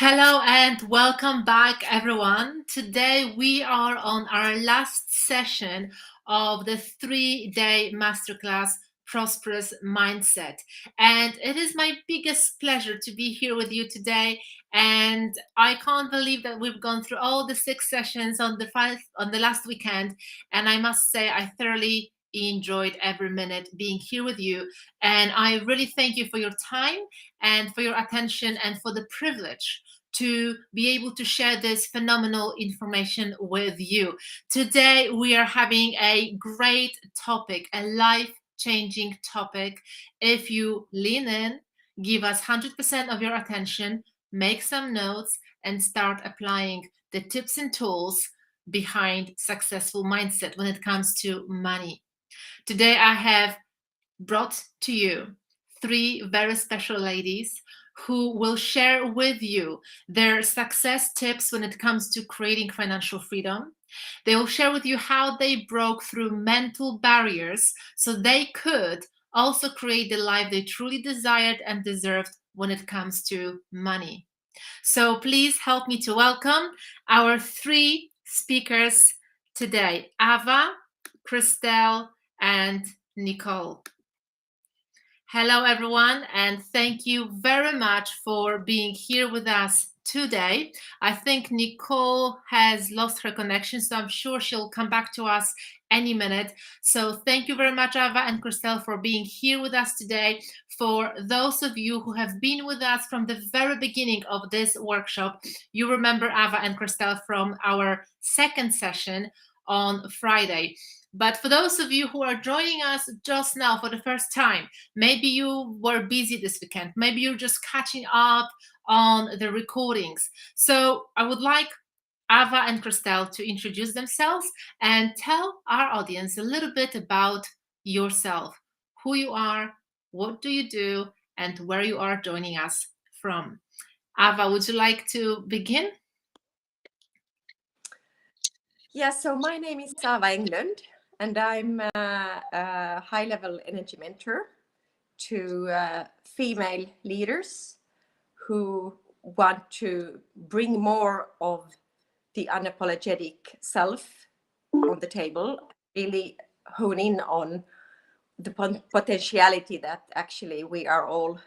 Hello and welcome back, everyone. Today we are on our last session of the 3-day masterclass, Prosperous Mindset. And it is my biggest pleasure to be here with you today. And I can't believe that we've gone through all the 6 sessions on the last weekend. And I must say, I thoroughly enjoyed every minute being here with you. And I really thank you for your time and for your attention and for the privilege to be able to share this phenomenal information with you. Today, we are having a great topic, a life changing topic. If you lean in, give us 100% of your attention, make some notes, and start applying the tips and tools behind successful mindset when it comes to money. Today, I have brought to you 3 very special ladies who will share with you their success tips when it comes to creating financial freedom. They will share with you how they broke through mental barriers so they could also create the life they truly desired and deserved when it comes to money. So please help me to welcome our 3 speakers today, Ava, Christelle, and Nicole. Hello, everyone, and thank you very much for being here with us today. I think Nicole has lost her connection, so I'm sure she'll come back to us any minute. So thank you very much, Ava and Christelle, for being here with us today. For those of you who have been with us from the very beginning of this workshop, you remember Ava and Christelle from our second session on Friday. But for those of you who are joining us just now for the first time, maybe you were busy this weekend, maybe you're just catching up on the recordings. So I would like Ava and Christelle to introduce themselves and tell our audience a little bit about yourself, who you are, what do you do, and where you are joining us from. Ava, would you like to begin? Yeah, so my name is Ava Englund, and I'm a high-level energy mentor to female leaders who want to bring more of the unapologetic self on the table, really hone in on the potentiality that actually we are all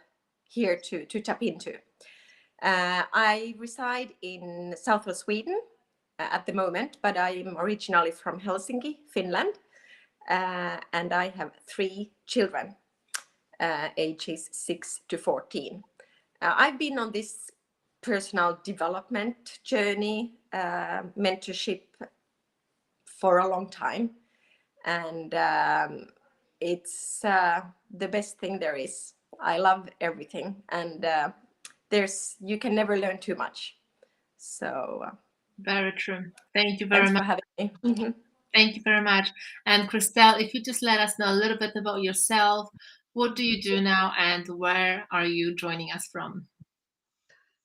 here to tap into. I reside in southwest Sweden at the moment, but I'm originally from Helsinki, Finland, and I have 3 children, ages 6 to 14. I've been on this personal development journey, mentorship for a long time, and it's the best thing there is. I love everything, and you can never learn too much. So very true. Thank you very much for having me. Thank you very much. And Christelle, if you just let us know a little bit about yourself, what do you do now and where are you joining us from?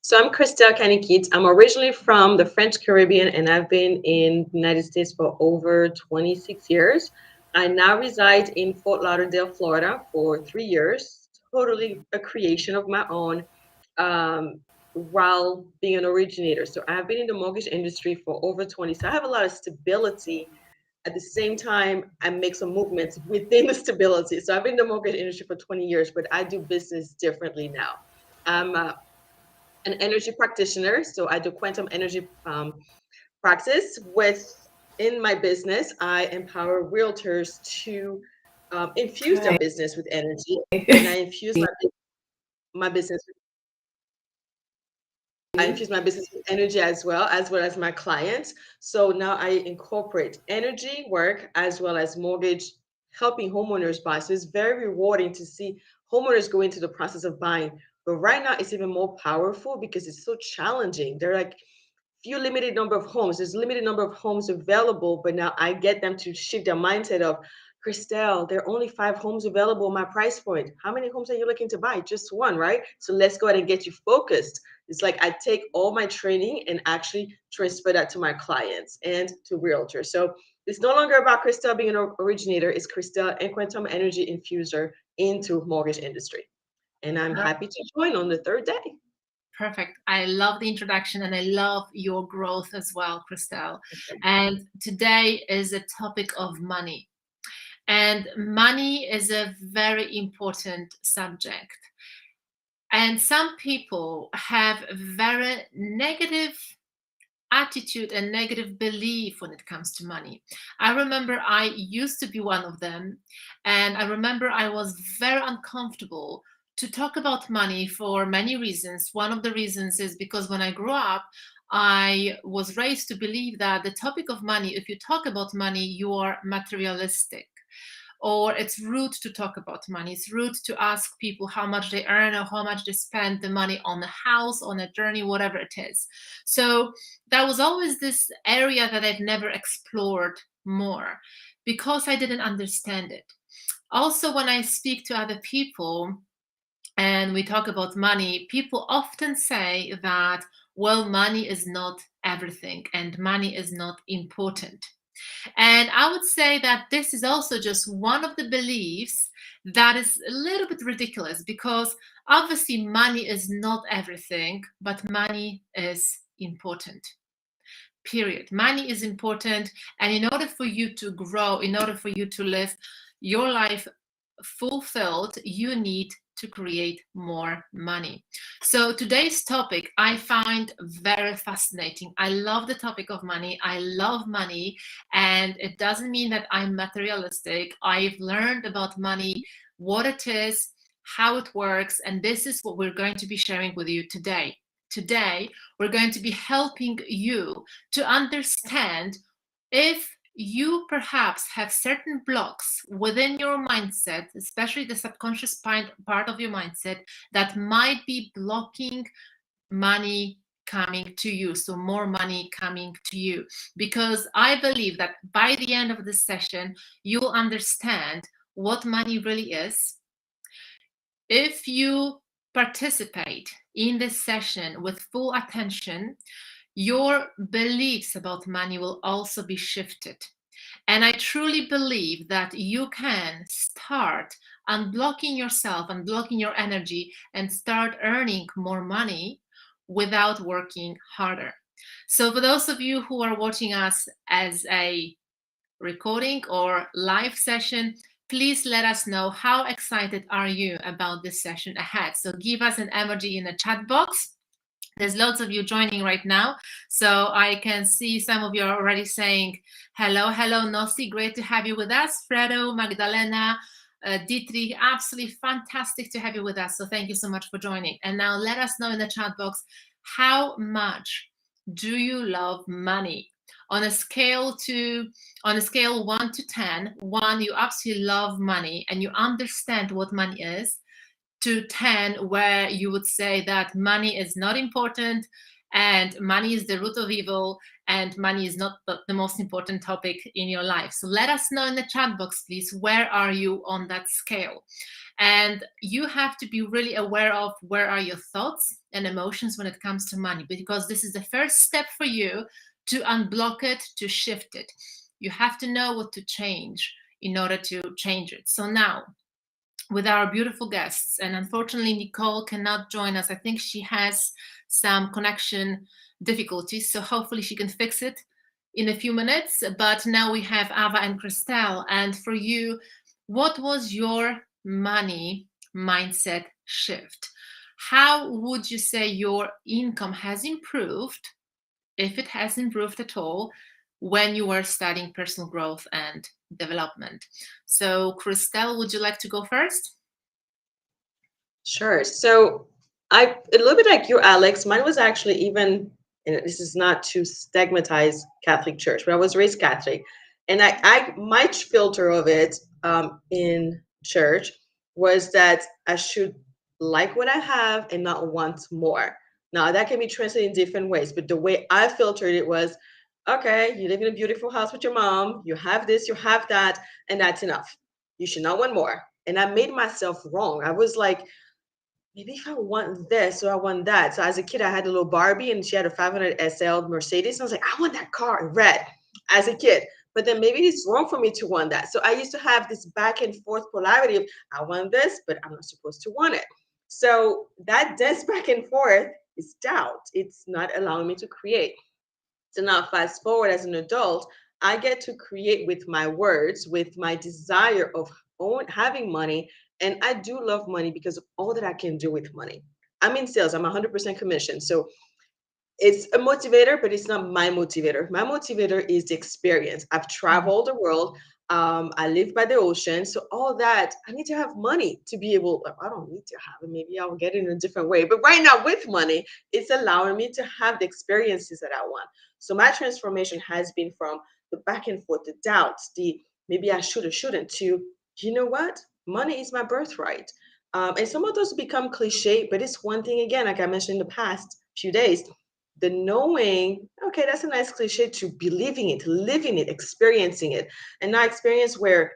So I'm Christelle Canikit. I'm originally from the French Caribbean and I've been in the United States for over 26 years. I now reside in Fort Lauderdale, Florida for 3 years, totally a creation of my own, while being an originator. So I've been in the mortgage industry for over 20. So I have a lot of stability. At the same time, I make some movements within the stability. So I've been in the mortgage industry for 20 years, but I do business differently now. I'm an energy practitioner. So I do quantum energy practice. In my business, I empower realtors to infuse their business with energy, and I infuse my business. I infuse my business with energy as well as my clients. So now I incorporate energy work as well as mortgage, helping homeowners buy. So it's very rewarding to see homeowners go into the process of buying. But right now it's even more powerful because it's so challenging. There are like few limited number of homes. There's a limited number of homes available, but now I get them to shift their mindset of, Christelle, there are only 5 homes available at my price point. How many homes are you looking to buy? Just one, right? So let's go ahead and get you focused. It's like I take all my training and actually transfer that to my clients and to realtors. So it's no longer about Christelle being an originator. It's Christelle and quantum energy infuser into mortgage industry. And I'm happy to join on the 3rd day. perfect. I love the introduction and I love your growth as well, Christelle. Okay. And today is a topic of money. And money is a very important subject. And some people have very negative attitude and negative belief when it comes to money. I remember I used to be one of them. And I remember I was very uncomfortable to talk about money for many reasons. One of the reasons is because when I grew up, I was raised to believe that the topic of money, if you talk about money, you are materialistic, or it's rude to talk about money. It's rude to ask people how much they earn or how much they spend the money on a house, on a journey, whatever it is. So that was always this area that I've never explored more because I didn't understand it. Also, when I speak to other people and we talk about money, people often say that, well, money is not everything and money is not important. And I would say that this is also just one of the beliefs that is a little bit ridiculous, because obviously money is not everything, but money is important. Period. Money is important. And in order for you to grow, in order for you to live your life fulfilled, you need to create more money. So today's topic I find very fascinating. I love the topic of money. I love money, and it doesn't mean that I'm materialistic. I've learned about money, what it is, how it works, and this is what we're going to be sharing with you today. Today, we're going to be helping you to understand if you perhaps have certain blocks within your mindset, especially the subconscious part of your mindset, that might be blocking money coming to you. So more money coming to you. Because I believe that by the end of this session, you'll understand what money really is. If you participate in this session with full attention, your beliefs about money will also be shifted. And I truly believe that you can start unblocking yourself, unblocking your energy, and start earning more money without working harder. So for those of you who are watching us as a recording or live session, please let us know how excited are you about this session ahead. So give us an emoji in the chat box. There's lots of you joining right now, so I can see some of you are already saying hello. Hello, Nossi, great to have you with us. Fredo, Magdalena, Dietrich, absolutely fantastic to have you with us. So thank you so much for joining. And now let us know in the chat box, how much do you love money? On a scale 1 to 10, 1, you absolutely love money and you understand what money is, to 10, where you would say that money is not important and money is the root of evil and money is not the most important topic in your life. So let us know in the chat box, please, where are you on that scale? And you have to be really aware of where are your thoughts and emotions when it comes to money, because this is the first step for you to unblock it, to shift it. You have to know what to change in order to change it. So now, with our beautiful guests, and unfortunately Nicole cannot join us. I think she has some connection difficulties, so hopefully she can fix it in a few minutes. But now we have Ava and Christelle. And for you, what was your money mindset shift? How would you say your income has improved, if it has improved at all, when you were studying personal growth and development? So Christelle, would you like to go first? Sure. So a little bit like you, Alex, mine was actually even, and this is not to stigmatize Catholic Church, but I was raised Catholic. And my filter of it in church was that I should like what I have and not want more. Now that can be translated in different ways, but the way I filtered it was, okay, you live in a beautiful house with your mom, you have this, you have that, and that's enough. You should not want more. And I made myself wrong. I was like, maybe if I want this or I want that. So as a kid, I had a little Barbie and she had a 500 SL Mercedes. And I was like, I want that car in red as a kid. But then maybe it's wrong for me to want that. So I used to have this back and forth polarity of I want this, but I'm not supposed to want it. So that dance back and forth It's doubt. It's not allowing me to create. So now, fast forward as an adult, I get to create with my words, with my desire of having money. And I do love money because of all that I can do with money. I'm in sales, I'm 100% commission. So it's a motivator, but it's not my motivator. My motivator is the experience. I've traveled the world. I live by the ocean. So all that, I need to have money to be able, I don't need to have it. Maybe I'll get it in a different way. But right now with money, it's allowing me to have the experiences that I want. So my transformation has been from the back and forth, the doubts, the maybe I should or shouldn't, to, you know what? Money is my birthright. And some of those become cliche, but it's one thing again, like I mentioned in the past few days, the knowing, okay, that's a nice cliche, to believing it, living it, experiencing it. And now experience where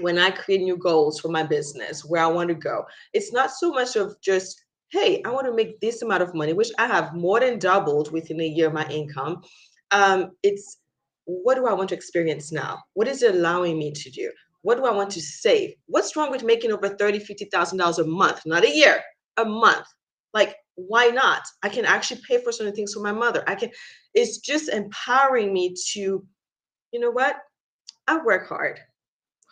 when I create new goals for my business, where I want to go, it's not so much of just, hey, I want to make this amount of money, which I have more than doubled within a year my income. It's what do I want to experience now? What is it allowing me to do? What do I want to save? What's wrong with making over $30,000, $50,000 a month, not a year, a month? Like, why not? I can actually pay for certain things for my mother. I can, it's just empowering me to, you know what? I work hard.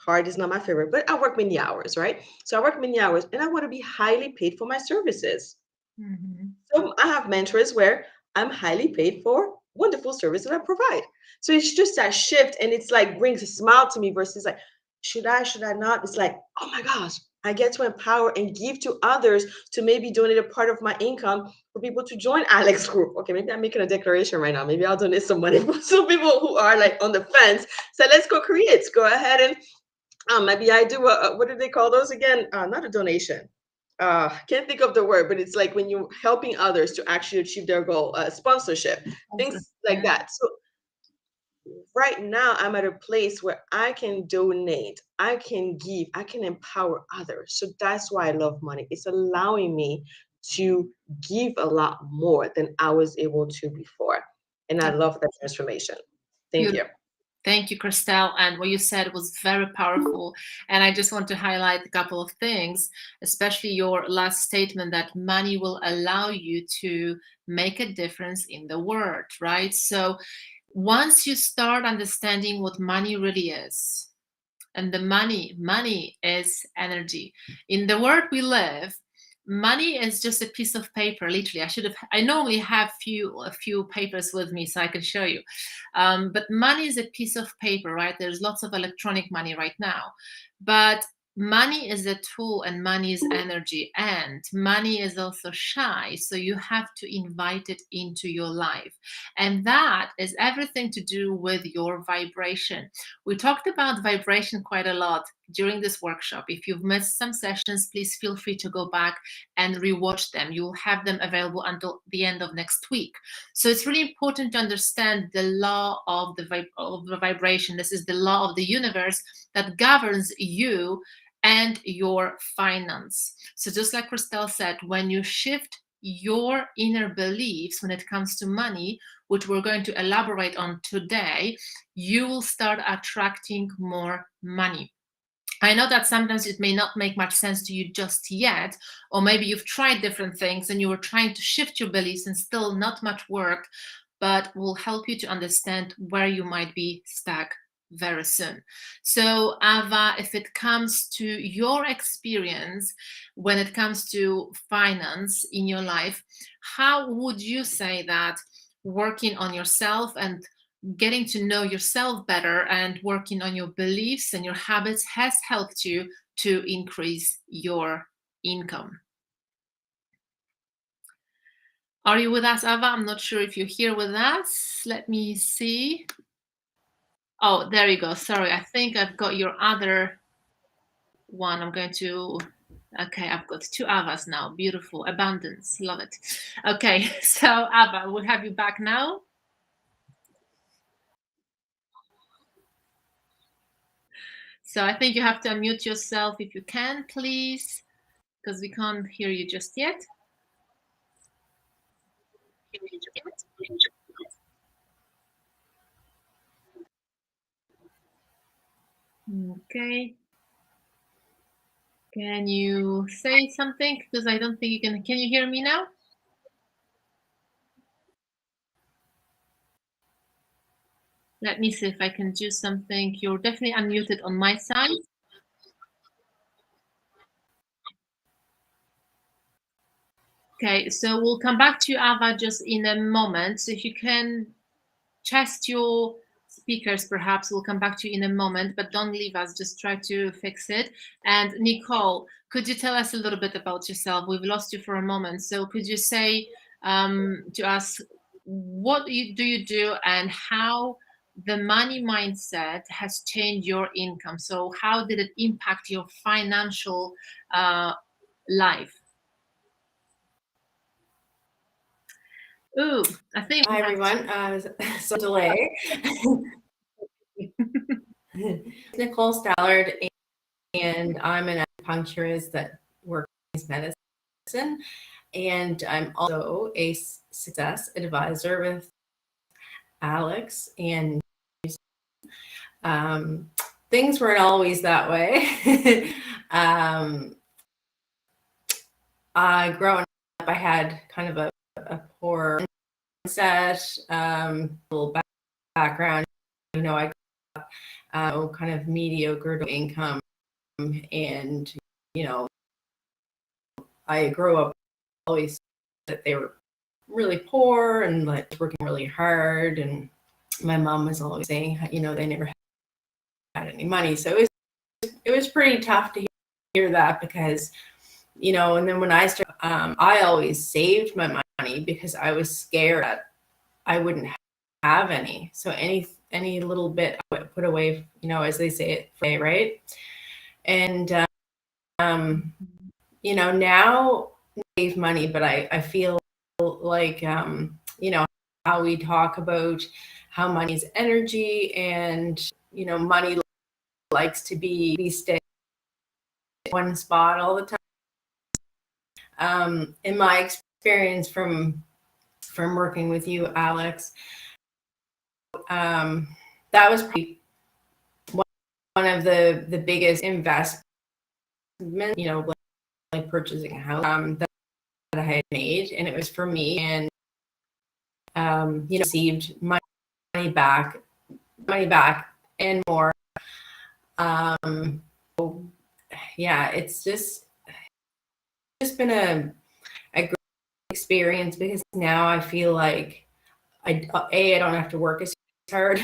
Hard is not my favorite, but I work many hours, right? So I work many hours and I want to be highly paid for my services. Mhm. So I have mentors where I'm highly paid for wonderful service that I provide. So it's just that shift, and it's like brings a smile to me versus like, should I not? It's like, oh my gosh, I get to empower and give to others to maybe donate a part of my income for people to join Alex group. Okay, maybe I'm making a declaration right now. Maybe I'll donate some money for some people who are like on the fence. So let's go create. Go ahead and maybe I do what do they call those again? Not a donation. Can't think of the word, but it's like when you're helping others to actually achieve their goal, sponsorship, Also, things like yeah. that. So right now, I'm at a place where I can donate, I can give, I can empower others. So that's why I love money. It's allowing me to give a lot more than I was able to before. And I love that transformation. Thank you. Beautiful. Thank you, Christelle. And what you said was very powerful. And I just want to highlight a couple of things, especially your last statement that money will allow you to make a difference in the world, right? So once you start understanding what money really is, and the money is energy. In the world we live, money is just a piece of paper. Literally, I normally have a few papers with me so I can show you, but money is a piece of paper, right? There's lots of electronic money right now, but money is a tool, and money is energy, and money is also shy, so you have to invite it into your life, and that is everything to do with your vibration. We talked about vibration quite a lot during this workshop. If you've missed some sessions, please feel free to go back and rewatch them. You'll have them available until the end of next week. So it's really important to understand the law of the vibration. This is the law of the universe that governs you and your finance. So just like Christelle said, when you shift your inner beliefs when it comes to money, which we're going to elaborate on today, you will start attracting more money. I know that sometimes it may not make much sense to you just yet, or maybe you've tried different things and you were trying to shift your beliefs and still not much work, but will help you to understand where you might be stuck very soon. So, Ava, if it comes to your experience when it comes to finance in your life, how would you say that working on yourself and getting to know yourself better and working on your beliefs and your habits has helped you to increase your income? Are you with us, Ava? I'm not sure if you're here with us. Let me see. Oh, there you go. Sorry, I think I've got your other one. Okay, I've got two Avas now. Beautiful. Abundance. Love it. Okay, so Ava, we'll have you back now. So I think you have to unmute yourself if you can, please, because we can't hear you just yet. Okay. Can you say something? Because I don't think you can. Can you hear me now? Let me see if I can do something. You're definitely unmuted on my side. Okay, so we'll come back to you, Ava, just in a moment. So if you can test your speakers, perhaps we'll come back to you in a moment, but don't leave us, just try to fix it. And Nicole, could you tell us a little bit about yourself? We've lost you for a moment. So could you say to us, what do you do and how the money mindset has changed your income? So how did it impact your financial life? Ooh, I think. Hi, everyone. So delay. Nicole Stallard, and I'm an acupuncturist that works in medicine, and I'm also a success advisor with Alex. And things weren't always that way. Growing up, I had kind of a poor mindset, little background. You know, I got kind of mediocre income, and you know, I grew up always that they were really poor and like working really hard, and my mom was always saying, you know, they never had any money, so it was pretty tough to hear that, because you know. And then when I started, I always saved my money because I was scared that I wouldn't have any. So any little bit I would put away, you know, as they say it, right? And you know, now I save money, but I feel like you know, how we talk about how money is energy, and you know, money likes to be stay in one spot all the time. In my experience from working with you, Alex, that was pretty one of the biggest investments, you know, like purchasing a house, that I had made, and it was for me. And you know, received money back and more. Yeah, it's just been a great experience, because now I feel like I don't have to work as hard,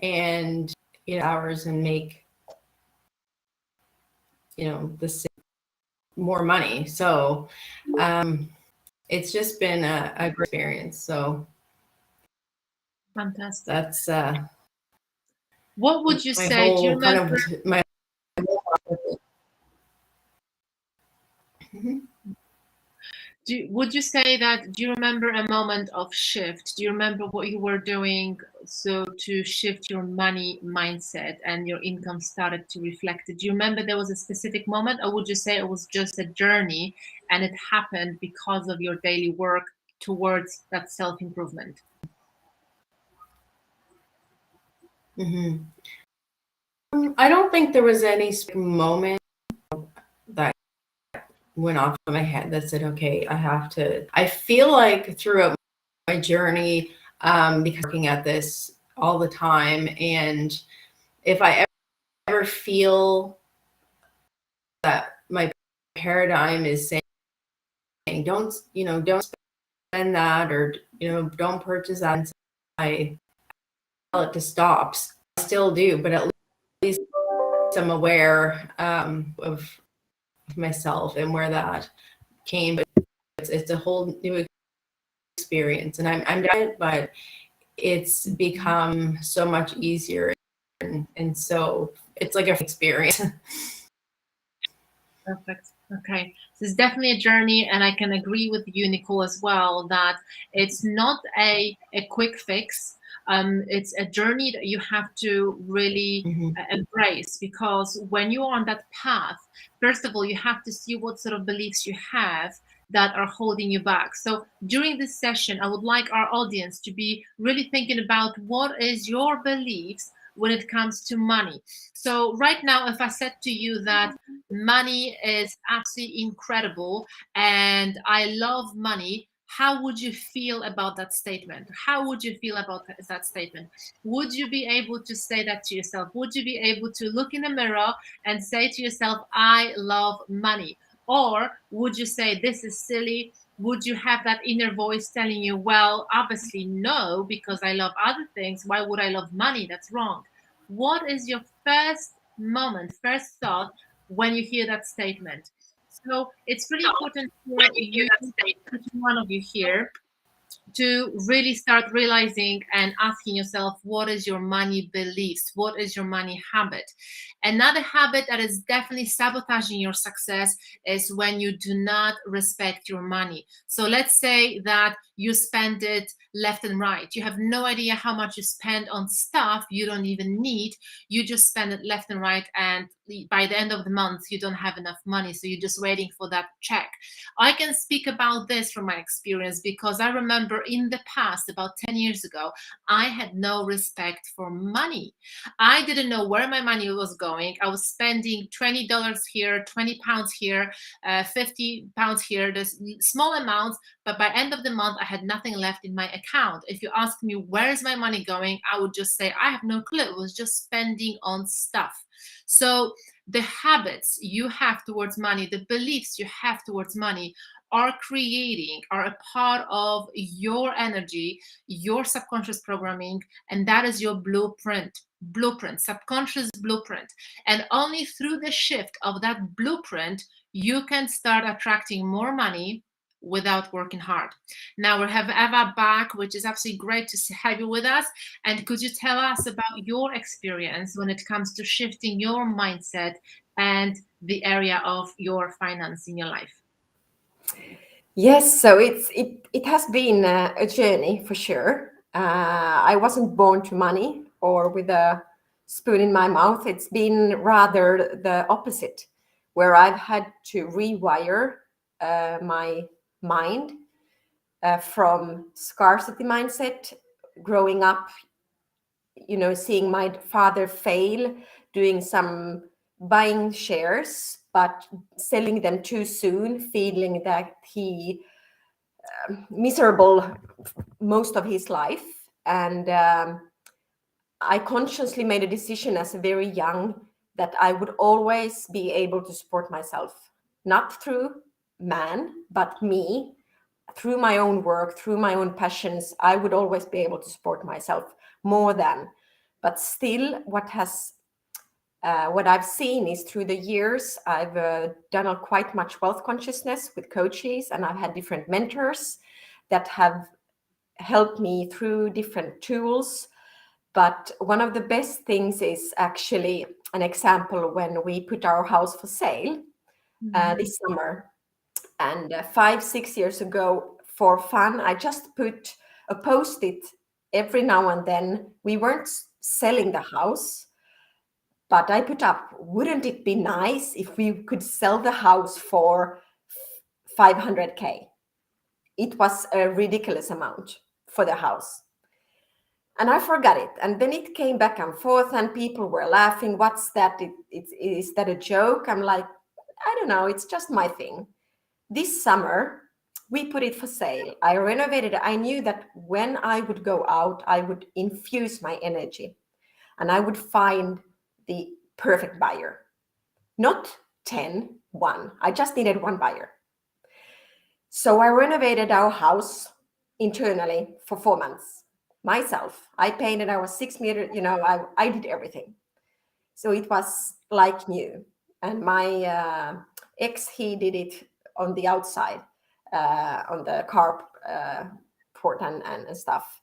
and you know, hours, and make, you know, the same, more money. So it's just been a great experience. So Fantastic. that's what would you say? Do you remember? Would you say that, do you remember a moment of shift? Do you remember what you were doing so to shift your money mindset and your income started to reflect it? Do you remember there was a specific moment, or would you say it was just a journey and it happened because of your daily work towards that self-improvement? I don't think there was any moment that went off in my head that said, okay, I feel like throughout my journey, because working at this all the time, and if I ever feel that my paradigm is saying, don't spend that, or, you know, don't purchase that, I tell it to stop. I still do, but at least I'm aware of myself and where that came. But it's a whole new experience, and I'm done it, but it's become so much easier, and so it's like an experience. Perfect. Okay. So it's definitely a journey, and I can agree with you, Nicole, as well, that it's not a quick fix. It's a journey that you have to really embrace, because when you're on that path, first of all, you have to see what sort of beliefs you have that are holding you back. So during this session, I would like our audience to be really thinking about what is your beliefs when it comes to money. So right now, if I said to you that money is absolutely incredible and I love money, how would you feel about that statement? How would you feel about that statement? Would you be able to say that to yourself? Would you be able to look in the mirror and say to yourself, I love money? Or would you say, this is silly? Would you have that inner voice telling you, well, obviously no, because I love other things. Why would I love money? That's wrong. What is your first moment, first thought when you hear that statement? So it's really important for you, each one of you here, to really start realizing and asking yourself, what is your money beliefs? What is your money habit? Another habit that is definitely sabotaging your success is when you do not respect your money. So let's say that you spend it left and right. You have no idea how much you spend on stuff you don't even need. You just spend it left and right, and by the end of the month you don't have enough money, so you're just waiting for that check. I can speak about this from my experience because I remember in the past, about 10 years ago, I had no respect for money. I didn't know where my money was going. I was spending $20 here, 20 pounds here, 50 pounds here, there's small amounts, but by end of the month, I had nothing left in my account. If you ask me, where is my money going? I would just say, I have no clue. It was just spending on stuff. So the habits you have towards money, the beliefs you have towards money are a part of your energy, your subconscious programming, and that is your blueprint, subconscious blueprint. And only through the shift of that blueprint, you can start attracting more money without working hard. Now we have Eva back, which is absolutely great to have you with us. And could you tell us about your experience when it comes to shifting your mindset and the area of your finance in your life? Yes, so it has been a journey for sure. I wasn't born to money or with a spoon in my mouth. It's been rather the opposite, where I've had to rewire my mind from scarcity mindset, growing up, seeing my father fail, doing some buying shares, but selling them too soon, feeling that he miserable most of his life. And I consciously made a decision as a very young that I would always be able to support myself, not through man, but me, through my own work, through my own passions. I would always be able to support myself more than. But still, what I've seen is through the years, I've done quite much wealth consciousness with coaches, and I've had different mentors that have helped me through different tools. But one of the best things is actually an example when we put our house for sale this summer. And 5-6 years ago, for fun, I just put a post-it every now and then. We weren't selling the house, but I put up, wouldn't it be nice if we could sell the house for 500K? It was a ridiculous amount for the house. And I forgot it. And then it came back and forth and people were laughing. What's that? Is that a joke? I'm like, I don't know. It's just my thing. This summer, we put it for sale. I renovated it. I knew that when I would go out, I would infuse my energy and I would find the perfect buyer. Not 10, one. I just needed one buyer. So I renovated our house internally for 4 months myself. I painted our 6 meter, I did everything. So it was like new. And my ex, he did it on the outside, on the car port and stuff.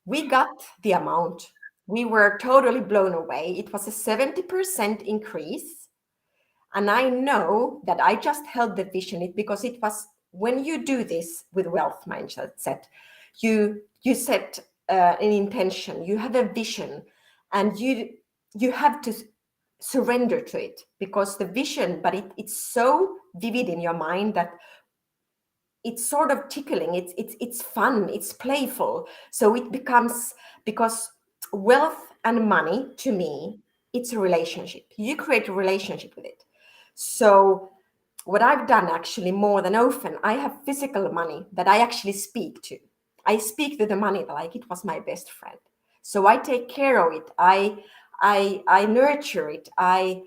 We got the amount. We were totally blown away. It was a 70% increase. And I know that I just held the vision because it was, when you do this with wealth mindset, you set an intention, you have a vision, and you have to surrender to it, because the vision, but it's so vivid in your mind that it's sort of tickling, it's fun, it's playful. So it becomes, because wealth and money, to me, it's a relationship. You create a relationship with it. So what I've done actually more than often, I have physical money that I actually speak to. I speak to the money like it was my best friend. So I take care of it. I nurture it. I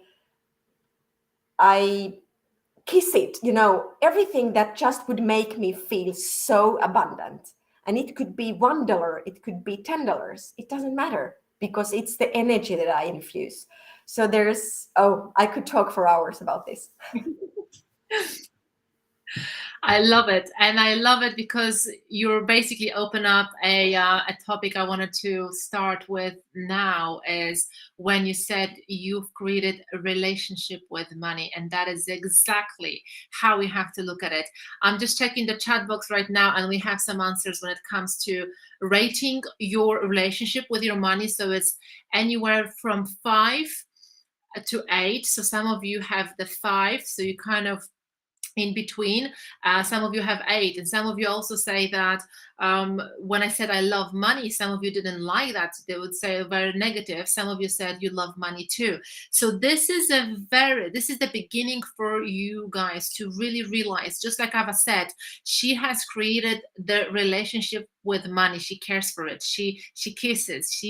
kiss it, everything that just would make me feel so abundant. And it could be $1, it could be $10. It doesn't matter because it's the energy that I infuse. So I could talk for hours about this. I love it, and I love it because you're basically open up a topic I wanted to start with now. Is when you said you've created a relationship with money, and that is exactly how we have to look at it. I'm just checking the chat box right now, and we have some answers when it comes to rating your relationship with your money. So it's anywhere from 5 to 8. So some of you have the 5, so you kind of in between. Some of you have 8, and some of you also say that when I said I love money, some of you didn't like that. They would say very negative. Some of you said you love money too. So this is the beginning for you guys to really realize, just like Ava said, she has created the relationship with money. She cares for it. She kisses.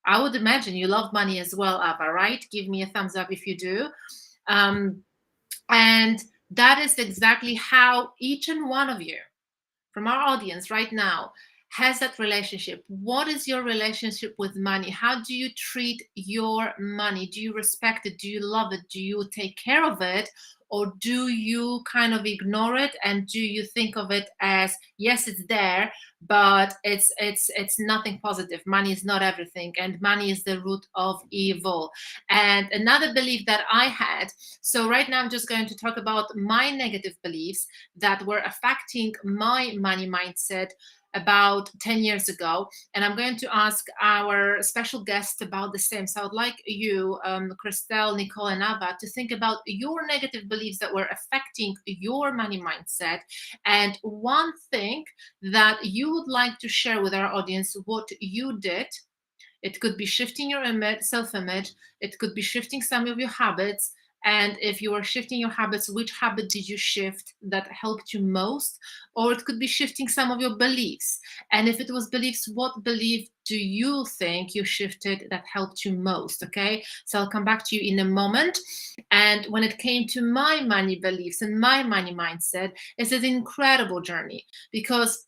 I would imagine you love money as well, Ava, right? Give me a thumbs up if you do. And that is exactly how each and one of you from our audience right now has that relationship. What is your relationship with money? How do you treat your money? Do you respect it? Do you love it? Do you take care of it? Or do you kind of ignore it, and do you think of it as, yes, it's there, but it's nothing positive? Money is not everything, and money is the root of evil. And another belief that I had, so right now I'm just going to talk about my negative beliefs that were affecting my money mindset about 10 years ago, and I'm going to ask our special guest about the same. So I would like you, Christelle, Nicole, and Ava, to think about your negative beliefs that were affecting your money mindset, and one thing that you would like to share with our audience what you did. It could be shifting your self-image. It could be shifting some of your habits. And if you are shifting your habits, which habit did you shift that helped you most? Or it could be shifting some of your beliefs. And if it was beliefs, what belief do you think you shifted that helped you most? Okay, so I'll come back to you in a moment. And when it came to my money beliefs and my money mindset, it's an incredible journey, because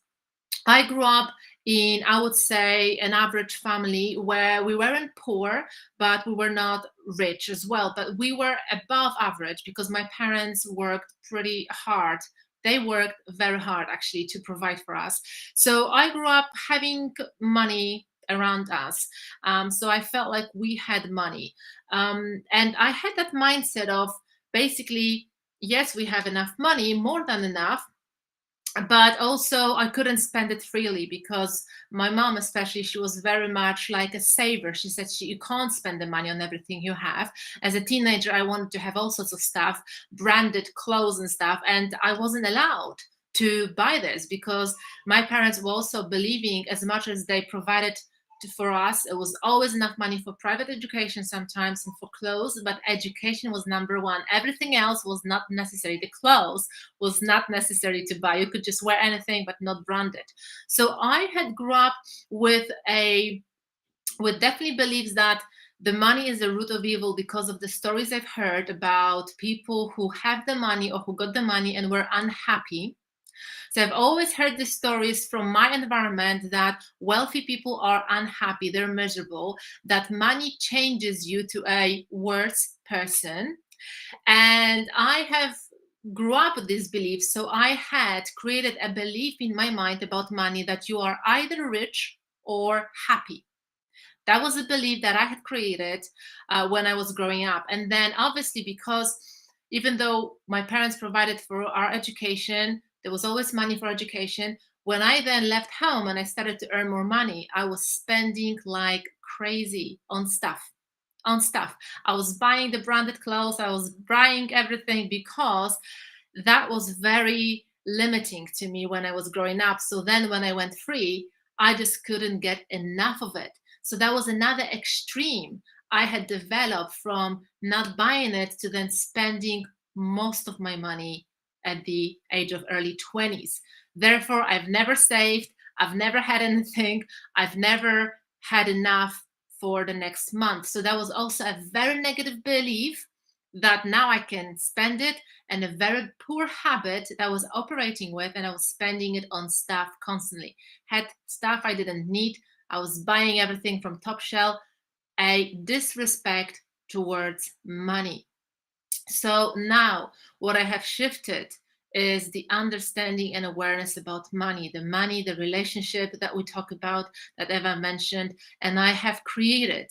I grew up in, I would say, an average family where we weren't poor, but we were not rich as well. But we were above average because my parents worked pretty hard. They worked very hard, actually, to provide for us. So I grew up having money around us. So I felt like we had money. And I had that mindset of basically, yes, we have enough money, more than enough, but also I couldn't spend it freely because my mom, especially, she was very much like a saver. She said, you can't spend the money on everything you have. As a teenager, I wanted to have all sorts of stuff, branded clothes and stuff, and I wasn't allowed to buy this because my parents were also believing, as much as they provided for us, it was always enough money for private education sometimes and for clothes, but education was number one. Everything else was not necessary. The clothes was not necessary to buy. You could just wear anything, but not branded. So I had grew up with definitely beliefs that the money is the root of evil because of the stories I've heard about people who have the money or who got the money and were unhappy. So I've always heard these stories from my environment that wealthy people are unhappy, they're miserable, that money changes you to a worse person. And I have grew up with these beliefs. So I had created a belief in my mind about money that you are either rich or happy. That was a belief that I had created when I was growing up. And then obviously, because even though my parents provided for our education, there was always money for education. When I then left home and I started to earn more money, I was spending like crazy on stuff. I was buying the branded clothes. I was buying everything because that was very limiting to me when I was growing up. So then when I went free, I just couldn't get enough of it. So that was another extreme I had developed from not buying it to then spending most of my money at the age of early 20s. Therefore, I've never saved, I've never had anything, I've never had enough for the next month. So that was also a very negative belief that now I can spend it, and a very poor habit that I was operating with, and I was spending it on stuff constantly. Had stuff I didn't need, I was buying everything from top shelf, a disrespect towards money. So now what I have shifted is the understanding and awareness about money, the relationship that we talk about, that Eva mentioned, and I have created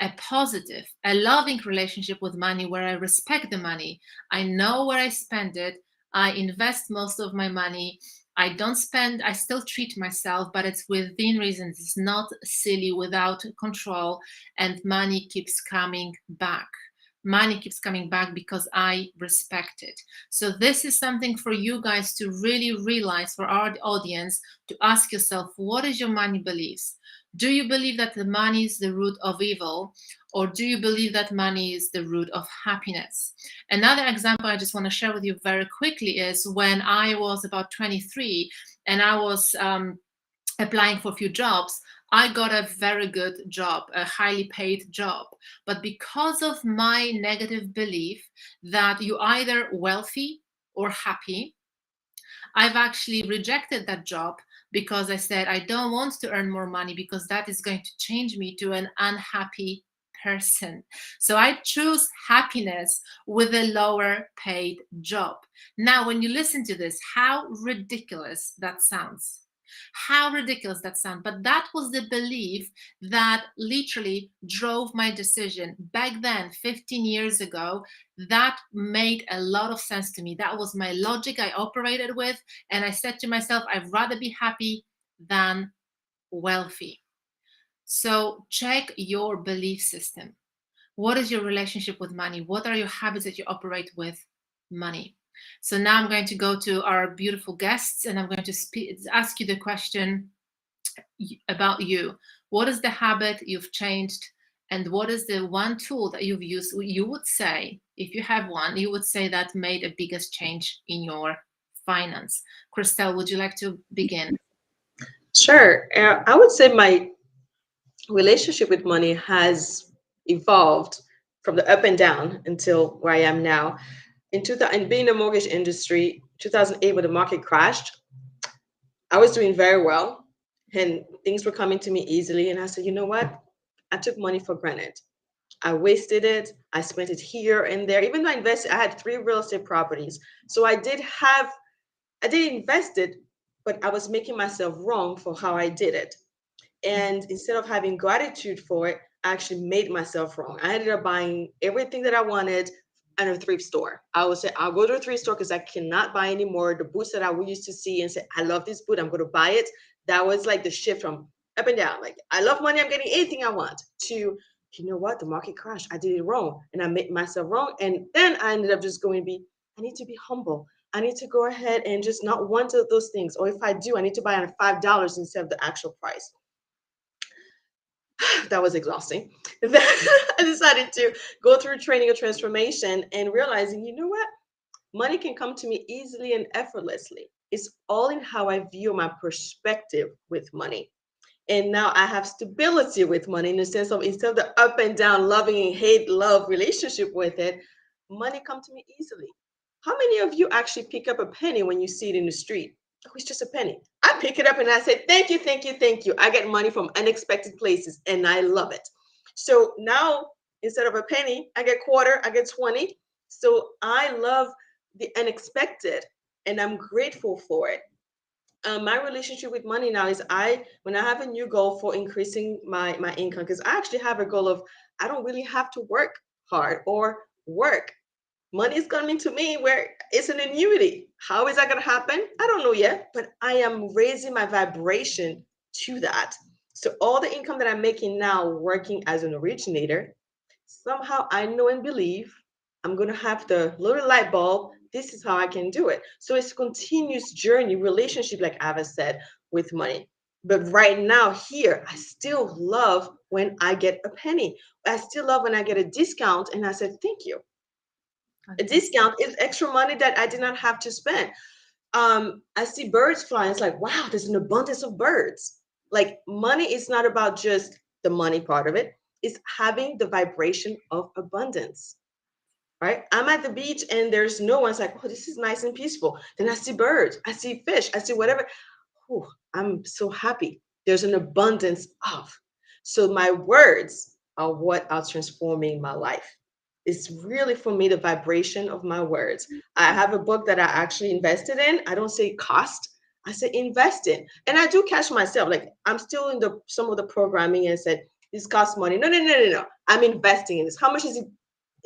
a positive, a loving relationship with money where I respect the money. I know where I spend it. I invest most of my money. I don't spend, I still treat myself, but it's within reasons. It's not silly, without control, and money keeps coming back. Money keeps coming back because I respect it. So this is something for you guys to really realize, for our audience, to ask yourself, what is your money beliefs? Do you believe that the money is the root of evil, or do you believe that money is the root of happiness? Another example I just want to share with you very quickly is when I was about 23 and I was applying for a few jobs. I got a very good job, a highly paid job. But because of my negative belief that you either wealthy or happy, I've actually rejected that job because I said I don't want to earn more money because that is going to change me to an unhappy person. So I choose happiness with a lower paid job. Now, when you listen to this, how ridiculous that sounds. How ridiculous that sounds. But that was the belief that literally drove my decision back then, 15 years ago. That made a lot of sense to me. That was my logic I operated with. And I said to myself, I'd rather be happy than wealthy. So check your belief system. What is your relationship with money? What are your habits that you operate with money? So now I'm going to go to our beautiful guests, and I'm going to ask you the question about you. What is the habit you've changed? And what is the one tool that you've used, you would say, if you have one, you would say that made a biggest change in your finance? Christelle, would you like to begin? Sure. I would say my relationship with money has evolved from the up and down until where I am now. In 2000, and being in the mortgage industry, 2008, when the market crashed, I was doing very well and things were coming to me easily. And I said, you know what? I took money for granted. I wasted it. I spent it here and there. Even though I invested, I had 3 real estate properties. So I did invest it, but I was making myself wrong for how I did it. And instead of having gratitude for it, I actually made myself wrong. I ended up buying everything that I wanted at a thrift store. I would say, I'll go to a thrift store because I cannot buy anymore. The boots that I used to see and say, I love this boot, I'm going to buy it. That was like the shift from up and down. Like, I love money, I'm getting anything I want, to, you know what, the market crashed. I did it wrong and I made myself wrong. And then I ended up just going to be, I need to be humble. I need to go ahead and just not want those things. Or if I do, I need to buy on $5 instead of the actual price. That was exhausting. Then I decided to go through training or transformation and realizing, you know what? Money can come to me easily and effortlessly. It's all in how I view my perspective with money. And now I have stability with money in the sense of, instead of the up and down, loving and hate, love relationship with it, money come to me easily. How many of you actually pick up a penny when you see it in the street? Oh, it's just a penny. I pick it up and I say, thank you, thank you, thank you. I get money from unexpected places and I love it. So now, instead of a penny, I get quarter, I get 20. So I love the unexpected and I'm grateful for it. My relationship with money now is, when I have a new goal for increasing my income, because I actually have a goal of, I don't really have to work hard or work. Money is coming to me where it's an annuity. How is that going to happen? I don't know yet, but I am raising my vibration to that. So all the income that I'm making now working as an originator, somehow I know and believe I'm going to have the little light bulb. This is how I can do it. So it's a continuous journey, relationship, like Ava said, with money. But right now, here, I still love when I get a penny. I still love when I get a discount and I said, thank you. A discount is extra money that I did not have to spend. I see birds flying. It's like, wow, there's an abundance of birds. Like, money is not about just the money part of it. It's having the vibration of abundance, right? I'm at the beach and there's no one. It's like, oh, this is nice and peaceful. Then I see birds, I see fish, I see whatever. Whew, I'm so happy. There's an abundance of. So my words are what are transforming my life. It's really for me the vibration of my words. I have a book that I actually invested in. I don't say cost, I say invest in. And I do catch myself. Like, I'm still in the some of the programming and said, this costs money. No, no, no, no, no. I'm investing in this. How much is it?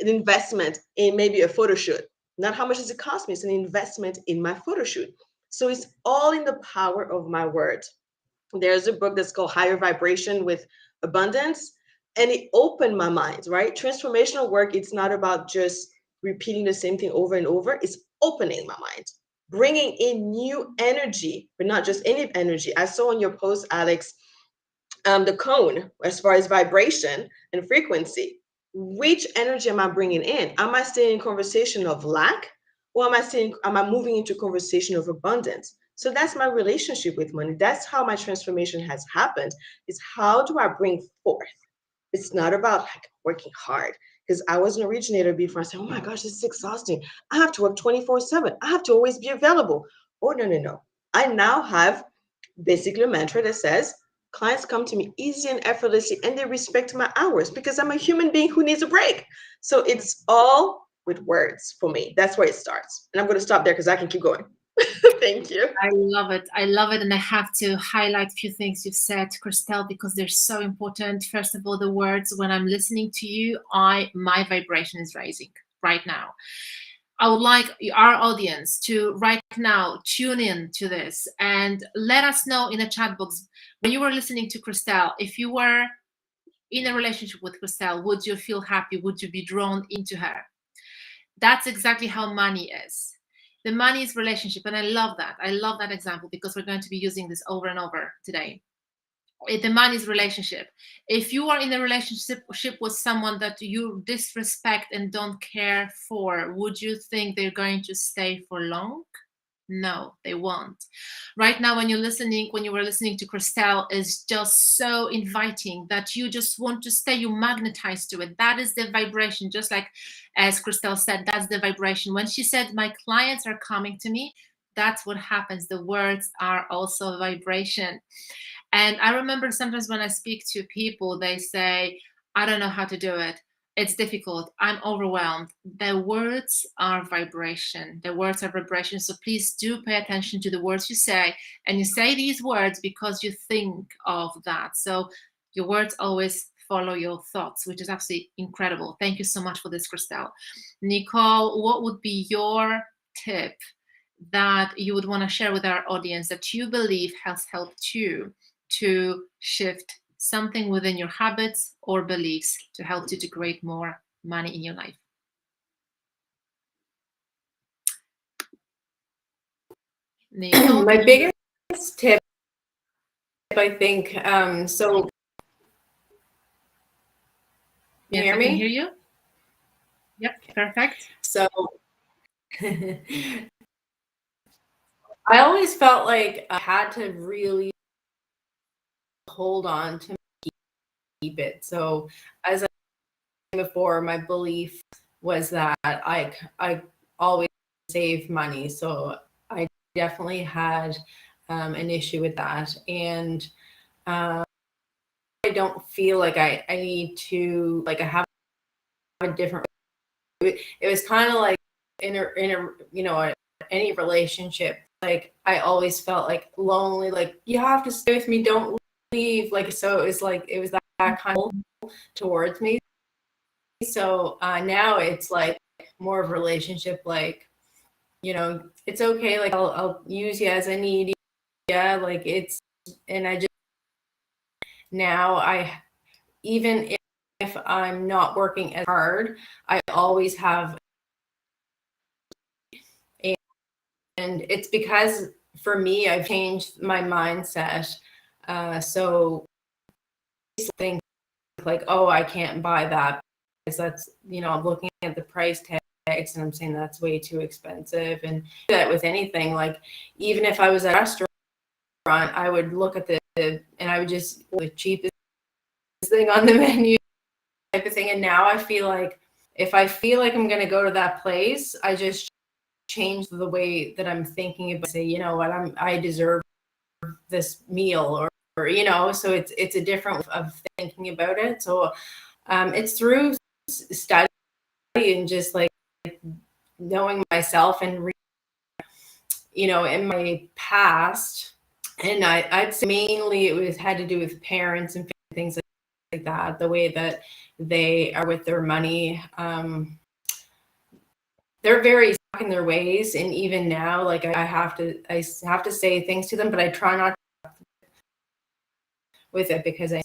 An investment in maybe a photo shoot. Not how much does it cost me? It's an investment in my photo shoot. So it's all in the power of my words. There's a book that's called Higher Vibration with Abundance, and it opened my mind, right? Transformational work, it's not about just repeating the same thing over and over, it's opening my mind, bringing in new energy, but not just any energy. I saw on your post, Alex, the cone as far as vibration and frequency. Which energy am I bringing in? Am I staying in conversation of lack, or am I moving into conversation of abundance? So that's my relationship with money. That's how my transformation has happened. Is how do I bring forth? It's not about like working hard, because I was an originator before. I said, oh my gosh, this is exhausting. I have to work 24/7. I have to always be available. Oh, no, no, no. I now have basically a mantra that says, clients come to me easy and effortlessly, and they respect my hours because I'm a human being who needs a break. So it's all with words for me. That's where it starts. And I'm going to stop there because I can keep going. Thank you. I love it. I love it. And I have to highlight a few things you've said, Christelle, because they're so important. First of all, the words, when I'm listening to you, my vibration is raising right now. I would like our audience to right now tune in to this and let us know in the chat box when you were listening to Christelle, if you were in a relationship with Christelle, would you feel happy? Would you be drawn into her? That's exactly how money is. The money is relationship. And I love that. I love that example because we're going to be using this over and over today. The money is relationship. If you are in a relationship with someone that you disrespect and don't care for, would you think they're going to stay for long? No, they won't. Right now, when you were listening to Christelle, is just so inviting that you just want to stay, you magnetize to it. That is the vibration, just like as Christelle said, that's the vibration. When she said, my clients are coming to me, that's what happens. The words are also a vibration. And I remember sometimes when I speak to people, they say, I don't know how to do it. It's difficult. I'm overwhelmed. The words are vibration. The words are vibration. So please do pay attention to the words you say. And you say these words because you think of that. So your words always follow your thoughts, which is absolutely incredible. Thank you so much for this, Christelle. Nicole, what would be your tip that you would want to share with our audience that you believe has helped you to shift something within your habits or beliefs to help you to create more money in your life? Nicole, My biggest tip, I think, so yes, hear I me? can hear you. Yep, perfect. So I always felt like I had to really hold on to keep it. So as I said before, my belief was that I always save money. So I definitely had an issue with that. And I don't feel like I need to, like, I have a different, it was kind of like in a any relationship, like I always felt like lonely, like you have to stay with me, don't leave. Like, so it was that kind of towards me. So now it's like more of a relationship, like, it's okay, like I'll use you as I need. Yeah, like and I just, now even if I'm not working as hard, I always have, and it's because for me, I've changed my mindset. So think like, oh, I can't buy that because that's, I'm looking at the price tag and I'm saying that's way too expensive. And that with anything, like even if I was at a restaurant, I would look at and I would just the cheapest thing on the menu type of thing. And now I feel like if I feel like I'm going to go to that place, I just change the way that I'm thinking about, say, you know what, I deserve this meal, or you know, so it's a different way of thinking about it. So it's through study and just like knowing myself and you know, in my past, and I'd say mainly it had to do with parents and things like that, the way that they are with their money. They're very stuck in their ways, and even now, like I have to say things to them, but I try not to with it because I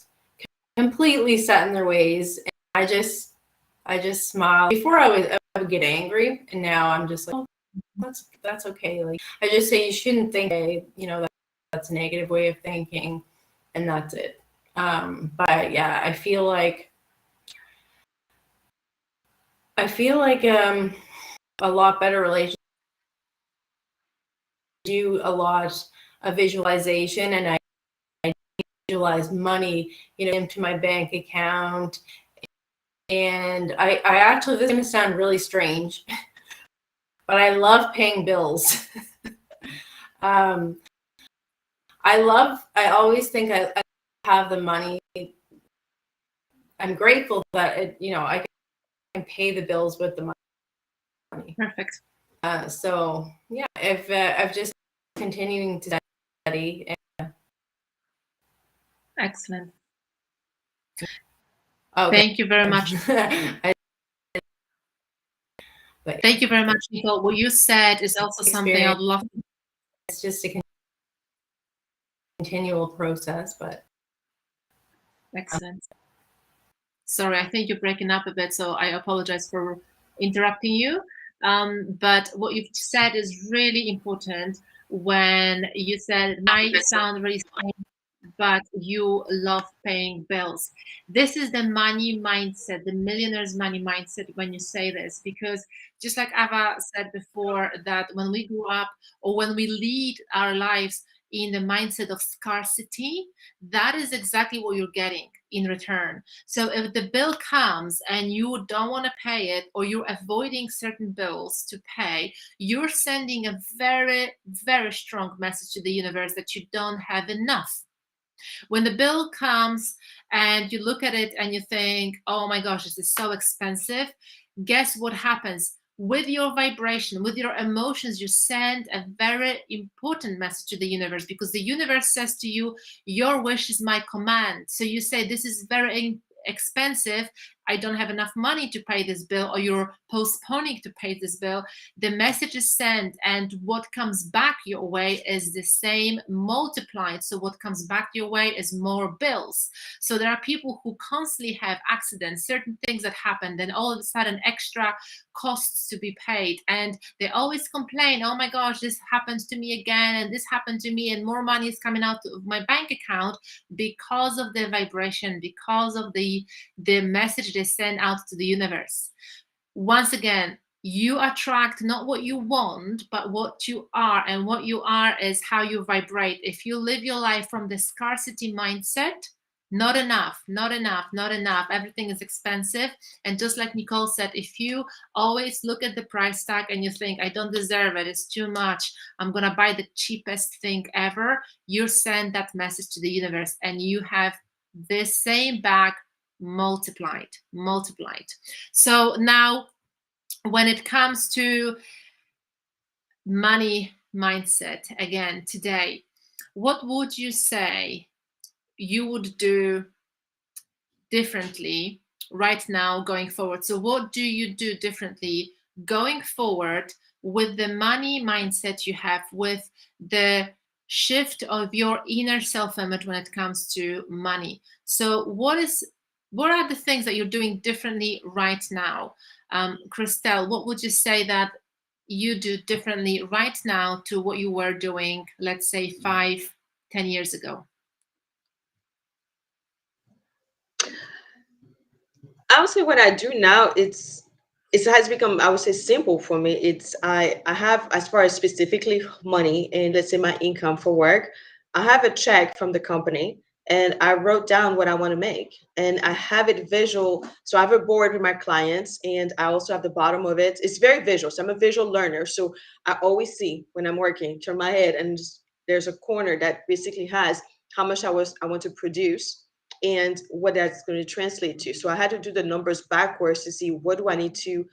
completely set in their ways. And I just smile. Before I would get angry, and now I'm just like, oh, that's okay. Like I just say you shouldn't think, you know, that's a negative way of thinking, and that's it. But yeah, I feel like a lot better relationship. Do a lot of visualization, and I visualize money, you know, into my bank account. And I actually, this is going to sound really strange, but I love paying bills. I always think I have the money. I'm grateful that it, you know, I can pay the bills with the money. Perfect. So yeah, if I've just continuing to study. Excellent. Okay. Thank you very much. Thank you very much, Nicole. What you said is also something I'd love to. It's just a continual process, but. Excellent. Sorry, I think you're breaking up a bit, so I apologize for interrupting you. But what you've said is really important when you said it might sound very strange, but you love paying bills. This is the money mindset, the millionaire's money mindset when you say this, because just like Ava said before, that when we grow up or when we lead our lives in the mindset of scarcity, that is exactly what you're getting in return. So if the bill comes and you don't want to pay it, or you're avoiding certain bills to pay, you're sending a very, very strong message to the universe that you don't have enough. When the bill comes and you look at it and you think, oh my gosh, this is so expensive, guess what happens? With your vibration, with your emotions, you send a very important message to the universe, because the universe says to you, your wish is my command. So you say, this is very expensive, I don't have enough money to pay this bill, or you're postponing to pay this bill. The message is sent, and what comes back your way is the same multiplied. So what comes back your way is more bills. So there are people who constantly have accidents, certain things that happen, then all of a sudden extra costs to be paid, and they always complain, oh my gosh, this happens to me again, and this happened to me, and more money is coming out of my bank account, because of the vibration, because of the message they send out to the universe. Once again, you attract not what you want, but what you are. And what you are is how you vibrate. If you live your life from the scarcity mindset, not enough, not enough, not enough, everything is expensive. And just like Nicole said, if you always look at the price tag and you think, I don't deserve it, it's too much, I'm going to buy the cheapest thing ever, you send that message to the universe, and you have the same back multiplied. So now, when it comes to money mindset, again today, what would you say you would do differently right now going forward? So what do you do differently going forward with the money mindset you have, with the shift of your inner self-image when it comes to money? So what are the things that you're doing differently right now? Christelle, what would you say that you do differently right now to what you were doing, let's say 5-10 years ago? I would say what I do now, it has become, I would say, simple for me. It's I have, as far as specifically money and let's say my income for work, I have a check from the company and I wrote down what I want to make, and I have it visual. So I have a board with my clients and I also have the bottom of it. It's very visual. So I'm a visual learner. So I always see when I'm working, turn my head and just, there's a corner that basically has how much I want to produce and what that's going to translate to. So I had to do the numbers backwards to see what do I need to,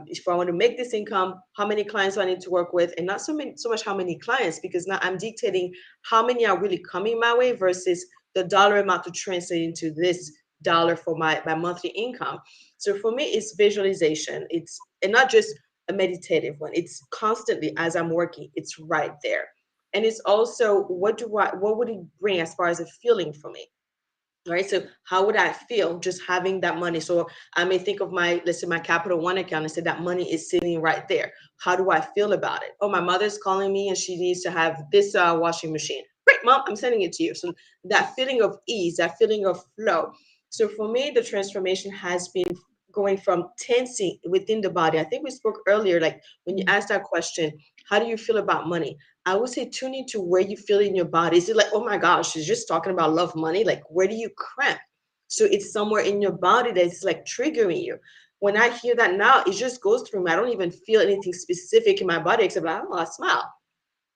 if I want to make this income, how many clients do I need to work with, and not so much how many clients, because now I'm dictating how many are really coming my way versus the dollar amount to translate into this dollar for my monthly income. So for me, it's visualization. It's, and not just a meditative one. It's constantly as I'm working. It's right there. And it's also what would it bring as far as a feeling for me? Right. So how would I feel just having that money? So I may think of my, let's say my Capital One account and say that money is sitting right there. How do I feel about it? Oh, my mother's calling me and she needs to have this washing machine. Great, mom, I'm sending it to you. So that feeling of ease, that feeling of flow. So for me, the transformation has been going from tensing within the body. I think we spoke earlier, like when you asked that question, how do you feel about money? I would say tune into where you feel in your body. Is it like, oh my gosh, she's just talking about love money? Like, where do you cramp? So it's somewhere in your body that's like triggering you. When I hear that now, it just goes through me. I don't even feel anything specific in my body except like, oh, I smile.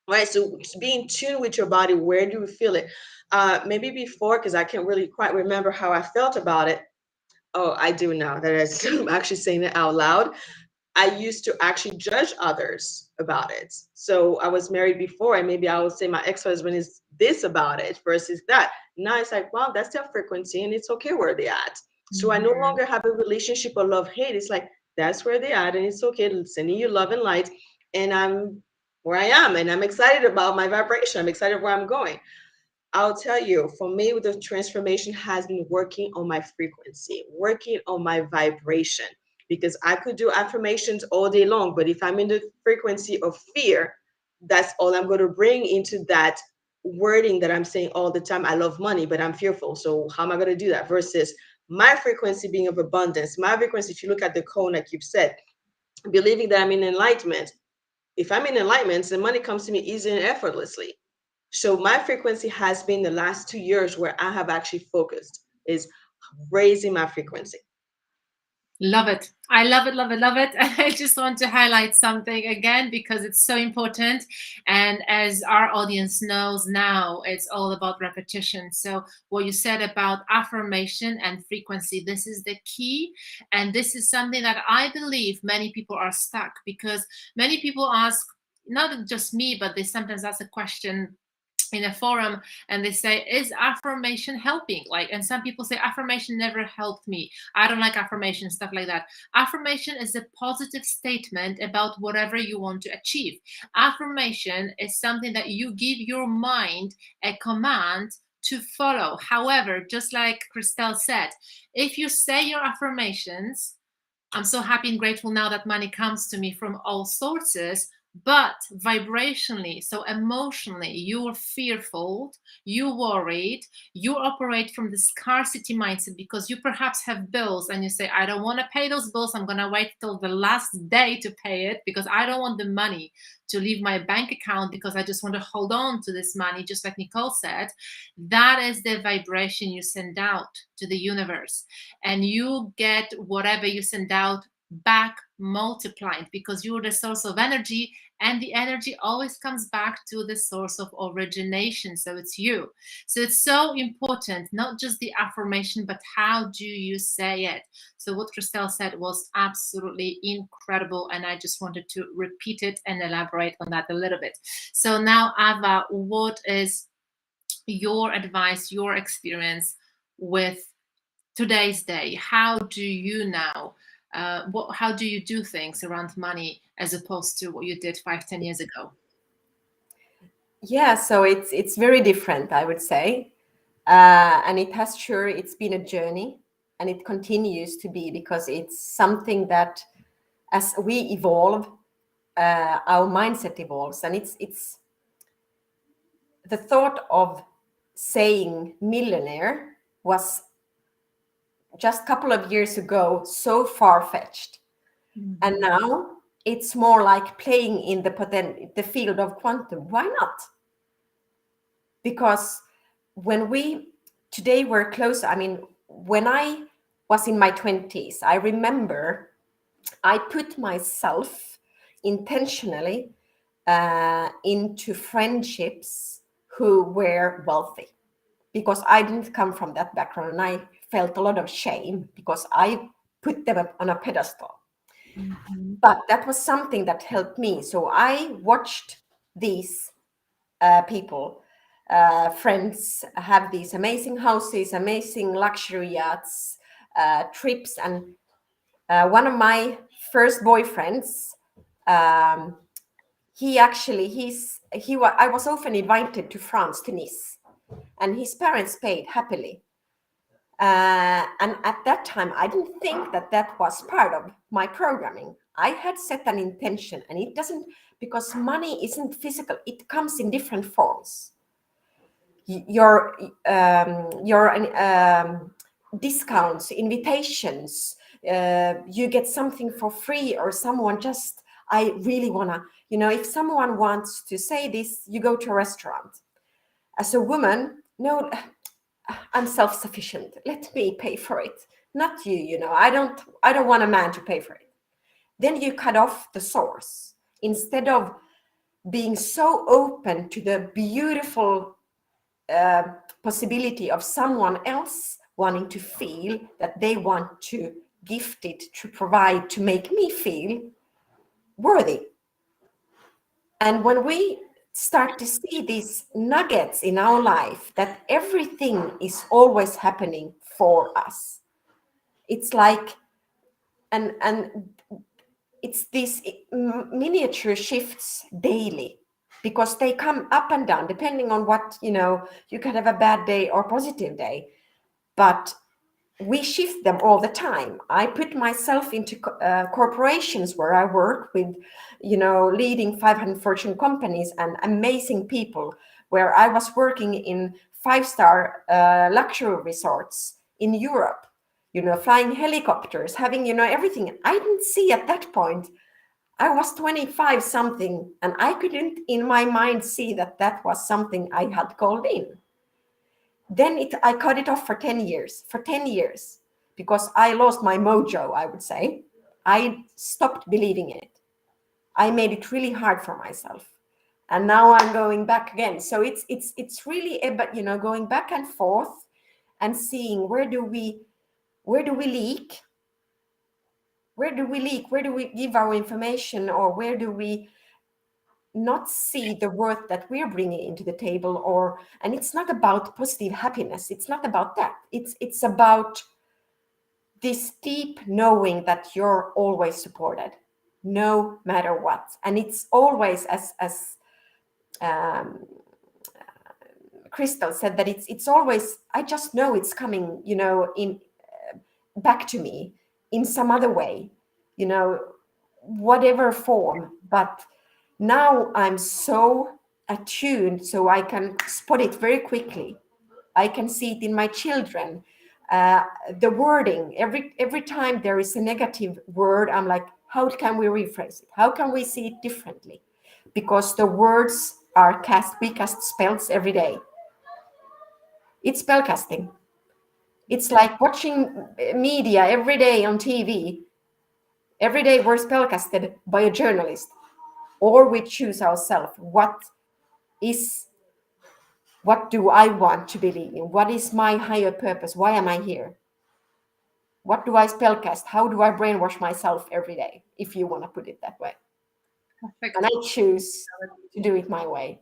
Right. So just being tuned with your body, where do you feel it? Maybe before, because I can't really quite remember how I felt about it. Oh, I do now that I'm actually saying it out loud. I used to actually judge others about it. So I was married before, and maybe I would say my ex-husband is this about it versus that. Now it's like, well, that's their frequency, and it's okay where they're at. So I no longer have a relationship of love hate. It's like that's where they're at, and it's okay. Sending you love and light, and I'm where I am, and I'm excited about my vibration. I'm excited where I'm going. I'll tell you, for me, the transformation has been working on my frequency, working on my vibration, because I could do affirmations all day long, but if I'm in the frequency of fear, that's all I'm going to bring into that wording that I'm saying all the time. I love money, but I'm fearful. So how am I going to do that? Versus my frequency being of abundance, my frequency, if you look at the cone, like you've said, believing that I'm in enlightenment. If I'm in enlightenment, the money comes to me easily and effortlessly. So my frequency has been the last 2 years where I have actually focused is raising my frequency. Love it. I love it, love it, love it. And I just want to highlight something again because it's so important. And as our audience knows now, it's all about repetition. So what you said about affirmation and frequency, this is the key. And this is something that I believe many people are stuck because many people ask, not just me, but they sometimes ask a question in a forum and they say, is affirmation helping? Like, and some people say affirmation never helped me, I don't like affirmation, stuff like that. Affirmation is a positive statement about whatever you want to achieve. Affirmation is something that you give your mind a command to follow. However, just like Christelle said, if you say your affirmations, I'm so happy and grateful now that money comes to me from all sources, but vibrationally, so emotionally, you're fearful, you worried, you operate from the scarcity mindset because you perhaps have bills and you say, I don't want to pay those bills. I'm going to wait till the last day to pay it because I don't want the money to leave my bank account because I just want to hold on to this money, just like Nicole said. That is the vibration you send out to the universe, and you get whatever you send out back multiplied because you're the source of energy, and the energy always comes back to the source of origination. So it's you. So it's so important, not just the affirmation, but how do you say it? So what Christelle said was absolutely incredible, and I just wanted to repeat it and elaborate on that a little bit. So now, Ava, what is your advice, your experience with today's day? How do you now how do you do things around money as opposed to what you did 5-10 years ago? Yeah, so it's very different, I would say, and it's been a journey, and it continues to be, because it's something that as we evolve, our mindset evolves, and it's the thought of saying millionaire was just a couple of years ago so far-fetched. And now it's more like playing in the field of quantum. Why not? Because when today we're close, I mean, when I was in my 20s, I remember I put myself intentionally into friendships who were wealthy, because I didn't come from that background, and I felt a lot of shame because I put them up on a pedestal. But that was something that helped me. So I watched these people, friends, have these amazing houses, amazing luxury yachts, trips. And one of my first boyfriends, I was often invited to France, to Nice, and his parents paid happily. And at that time, I didn't think that that was part of my programming. I had set an intention, and it doesn't, because money isn't physical, it comes in different forms. Your discounts, invitations, you get something for free, or someone just, I really want to, if someone wants to say this, you go to a restaurant. As a woman, no, I'm self-sufficient. Let me pay for it. Not you, I don't want a man to pay for it. Then you cut off the source. Instead of being so open to the beautiful possibility of someone else wanting to feel that they want to gift it, to provide, to make me feel worthy. And when we start to see these nuggets in our life, that everything is always happening for us, it's like, and it's these miniature shifts daily, because they come up and down depending on what, you can have a bad day or positive day, but we shift them all the time. I put myself into corporations where I work with, leading 500 Fortune companies and amazing people, where I was working in 5-star luxury resorts in Europe, flying helicopters, having, everything. I didn't see at that point. I was 25 something, and I couldn't in my mind see that that was something I had called in. Then I cut it off for 10 years, because I lost my mojo, I would say. I stopped believing in it. I made it really hard for myself. And now I'm going back again. So it's really about, going back and forth and seeing where do we leak? Where do we leak? Where do we give our information? Or where do we not see the worth that we're bringing into the table? And it's not about positive happiness. It's not about that. It's about this deep knowing that you're always supported, no matter what. And it's always, as Crystal said, that it's always, I just know it's coming, in back to me in some other way, whatever form. But now I'm so attuned, so I can spot it very quickly. I can see it in my children. The wording, every time there is a negative word, I'm like, how can we rephrase it? How can we see it differently? Because the words are we cast spells every day. It's spell casting. It's like watching media every day on TV. Every day we're spellcasted by a journalist, or we choose ourselves. What do I want to believe in? What is my higher purpose? Why am I here? What do I spellcast? How do I brainwash myself every day, if you want to put it that way? Perfect. And I choose to do it my way.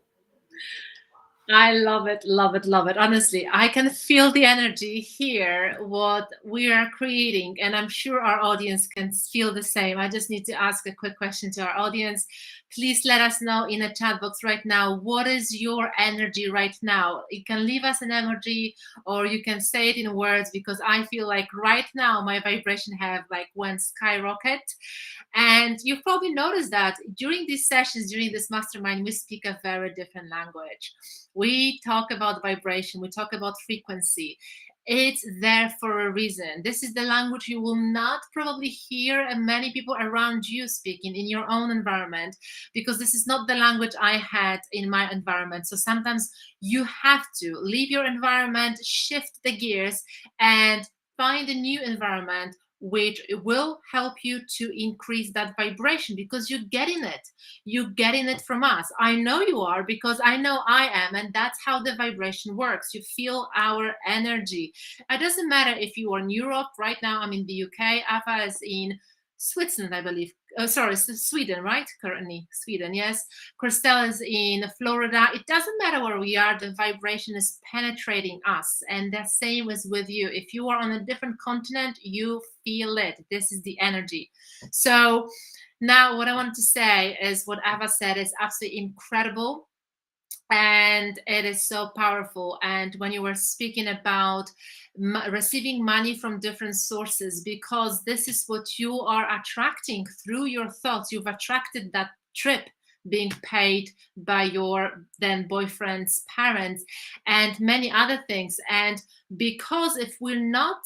I love it, love it, love it. Honestly, I can feel the energy here, what we are creating, and I'm sure our audience can feel the same. I just need to ask a quick question to our audience. Please let us know in the chat box right now, what is your energy right now? You can leave us an emoji, or you can say it in words, because I feel like right now my vibration have like went skyrocket. And you've probably noticed that during these sessions, during this mastermind, we speak a very different language. We talk about vibration, we talk about frequency. It's there for a reason. This is the language you will not probably hear many people around you speaking in your own environment, because this is not the language I had in my environment. So sometimes you have to leave your environment, shift the gears, and find a new environment which will help you to increase that vibration, because you're getting it. You're getting it from us. I know you are, because I know I am, and that's how the vibration works. You feel our energy. It doesn't matter if you are in Europe right now. I'm in the UK. Ava is in Switzerland, I believe. Sorry, Sweden, right? Currently, Sweden, yes. Christelle is in Florida. It doesn't matter where we are, the vibration is penetrating us. And the same is with you. If you are on a different continent, you feel it. This is the energy. So now what I want to say is what Ava said is absolutely incredible. And it is so powerful. And when you were speaking about receiving money from different sources, because this is what you are attracting through your thoughts. You've attracted that trip being paid by your then boyfriend's parents and many other things. And because if we're not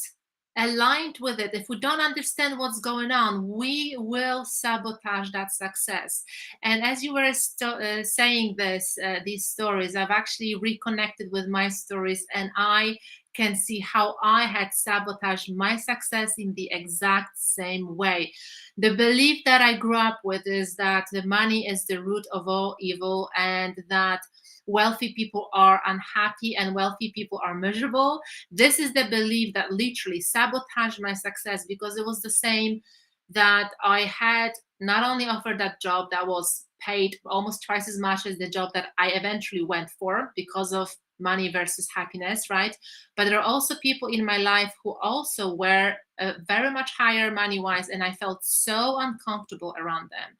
aligned with it, if we don't understand what's going on, we will sabotage that success. And as you were saying these stories, I've actually reconnected with my stories, and I can see how I had sabotaged my success in the exact same way. The belief that I grew up with is that the money is the root of all evil, and that wealthy people are unhappy and wealthy people are miserable. This is the belief that literally sabotaged my success, because it was the same that I had not only offered that job that was paid almost twice as much as the job that I eventually went for because of money versus happiness, right? But there are also people in my life who also were very much higher money-wise, and I felt so uncomfortable around them.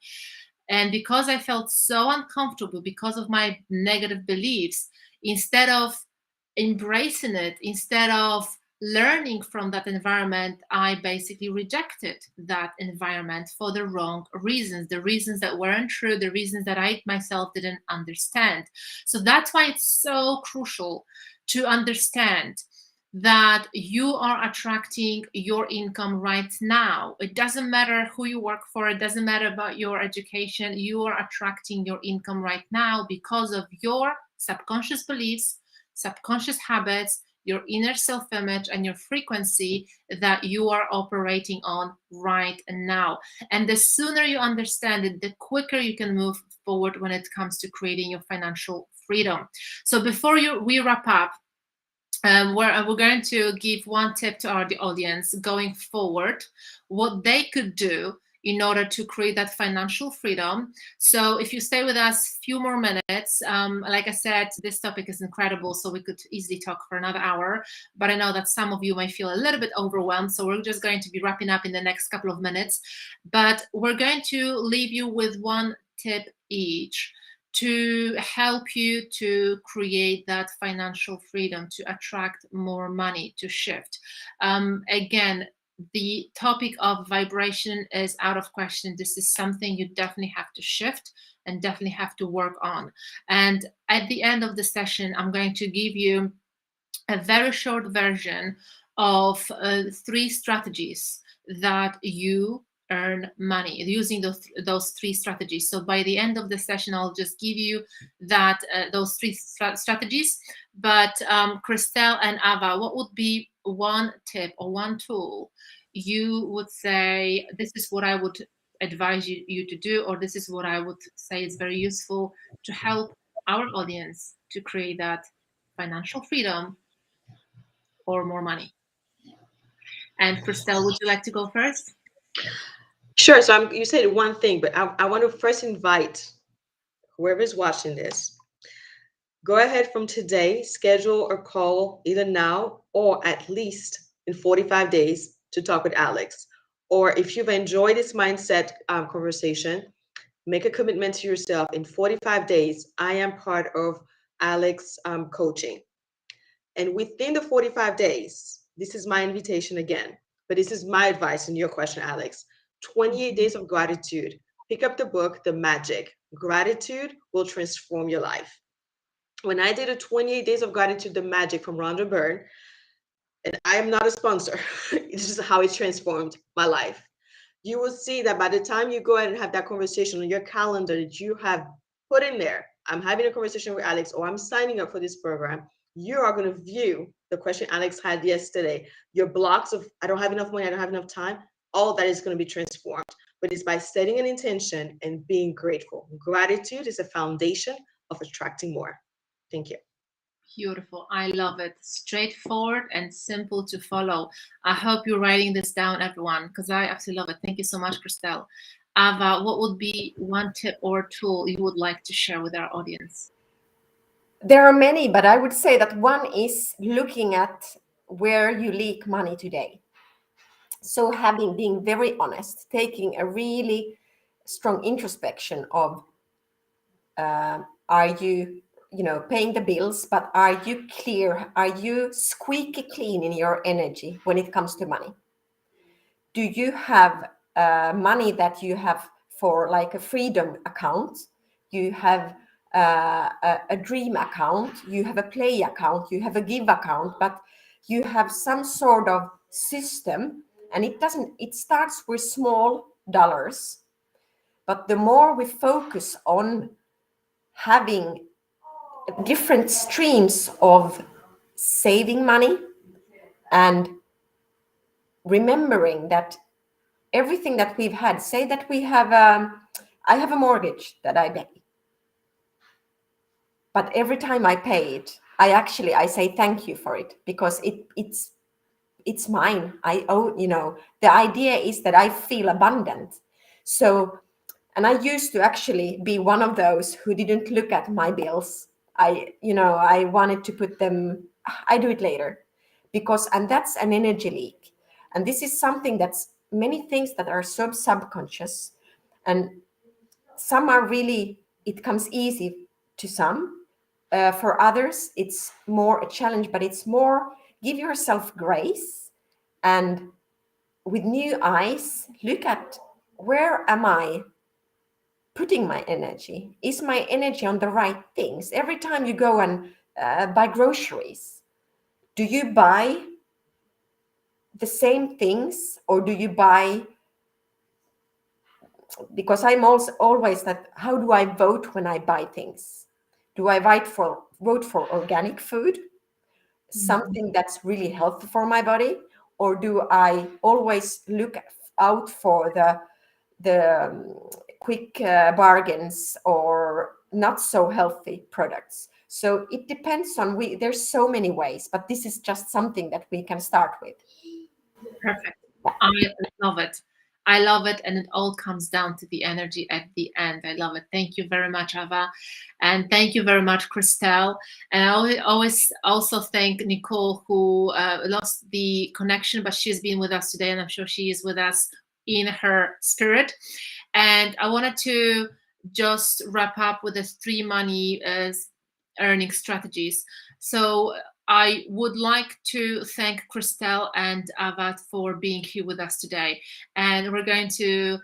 And because I felt so uncomfortable because of my negative beliefs, instead of embracing it, instead of learning from that environment, I basically rejected that environment for the wrong reasons, the reasons that weren't true, the reasons that I myself didn't understand. So that's why it's so crucial to understand that you are attracting your income right now. It doesn't matter who you work for, it doesn't matter about your education, you are attracting your income right now because of your subconscious beliefs, subconscious habits, your inner self-image, and your frequency that you are operating on right now. And the sooner you understand it, the quicker you can move forward when it comes to creating your financial freedom. So before we wrap up, we're going to give one tip to our audience going forward, what they could do in order to create that financial freedom. So if you stay with us a few more minutes, like I said, this topic is incredible, so we could easily talk for another hour, but I know that some of you might feel a little bit overwhelmed, so we're just going to be wrapping up in the next couple of minutes. But we're going to leave you with one tip each to help you to create that financial freedom, to attract more money, to shift. Again, the topic of vibration is out of question. This is something you definitely have to shift and definitely have to work on. And at the end of the session, I'm going to give you a very short version of 3 strategies that you earn money using those 3 strategies. So by the end of the session, I'll just give you that those 3 strategies. But Christelle and Ava, what would be one tip or one tool you would say, this is what I would advise you to do, or this is what I would say is very useful to help our audience to create that financial freedom or more money? And Christelle, would you like to go first? Sure. So you said one thing, but I want to first invite whoever's watching this, go ahead from today, schedule a call either now or at least in 45 days to talk with Alex. Or if you've enjoyed this mindset conversation, make a commitment to yourself. In 45 days, I am part of Alex coaching. And within the 45 days, this is my invitation again, but this is my advice in your question, Alex. 28 days of gratitude. Pick up the book, The Magic. Gratitude will transform your life. When I did a 28 days of gratitude, The Magic from Rhonda Byrne, and I am not a sponsor. It's just how it transformed my life. You will see that by the time you go ahead and have that conversation on your calendar that you have put in there, I'm having a conversation with Alex, or I'm signing up for this program, you are going to view the question Alex had yesterday. Your blocks of, I don't have enough money, I don't have enough time, all that is going to be transformed. But it's by setting an intention and being grateful. Gratitude is a foundation of attracting more. Thank you. Beautiful. I love it. Straightforward and simple to follow. I hope you're writing this down, everyone, because I absolutely love it. Thank you so much, Christelle. Ava, what would be one tip or tool you would like to share with our audience? There are many, but I would say that one is looking at where you leak money today. So being very honest, taking a really strong introspection of are you paying the bills, but are you clear? Are you squeaky clean in your energy when it comes to money? Do you have money that you have for like a freedom account? You have a dream account, you have a play account, you have a give account, but you have some sort of system, and it starts with small dollars. But the more we focus on having different streams of saving money and remembering that everything that we've had, say that we have I have a mortgage that I pay, but every time I pay it, I say thank you for it, because it's mine. I owe, the idea is that I feel abundant. So, and I used to actually be one of those who didn't look at my bills. I wanted to put them, I do it later, and that's an energy leak. And this is something that's many things that are subconscious, and some are really, it comes easy to some. For others, it's more a challenge, but it's more give yourself grace and with new eyes, look at where am I putting my energy? Is my energy on the right things? Every time you go and buy groceries, do you buy the same things, or do you buy, because I'm also always that, how do I vote when I buy things? Do I vote for organic food, something that's really healthy for my body, or do I always look out for the quick bargains or not so healthy products? So it depends on, there's so many ways, but this is just something that we can start with. Perfect. I love it. I love it. And it all comes down to the energy at the end. I love it. Thank you very much, Ava. And thank you very much, Christelle. And I always also thank Nicole, who lost the connection, but she's been with us today, and I'm sure she is with us in her spirit. And I wanted to just wrap up with the 3 money earning strategies. So I would like to thank Christelle and Ava for being here with us today. And we're going to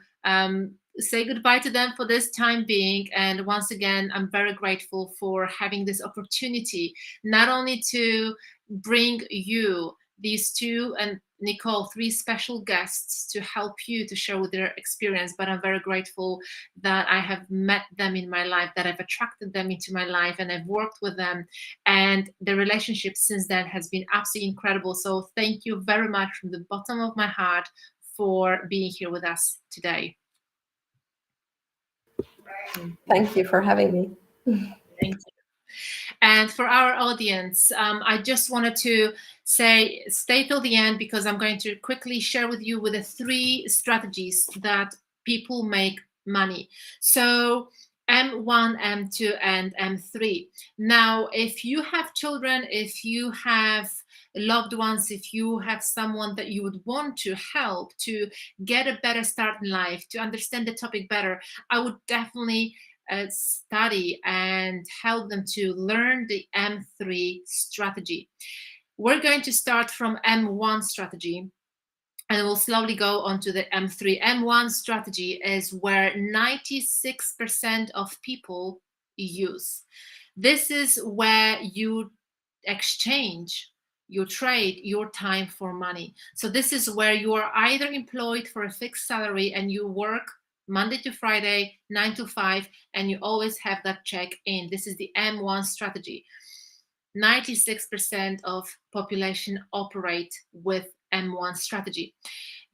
say goodbye to them for this time being. And once again, I'm very grateful for having this opportunity, not only to bring you these 2 and Nicole, 3 special guests to help you to share with their experience, but I'm very grateful that I have met them in my life, that I've attracted them into my life, and I've worked with them, and the relationship since then has been absolutely incredible. So thank you very much from the bottom of my heart for being here with us today. Thank you for having me. Thank you. And for our audience, I just wanted to say, stay till the end, because I'm going to quickly share with you with the 3 strategies that people make money. So M1, M2, and M3. Now, if you have children, if you have loved ones, if you have someone that you would want to help to get a better start in life, to understand the topic better, I would definitely study and help them to learn the M3 strategy. We're going to start from M1 strategy, and we'll slowly go on to the M3. M1 strategy is where 96% of people use. This is where you exchange you trade your time for money. So this is where you are either employed for a fixed salary and you work Monday to Friday, 9 to 5, and you always have that check in. This is the M1 strategy. 96% of population operate with M1 strategy.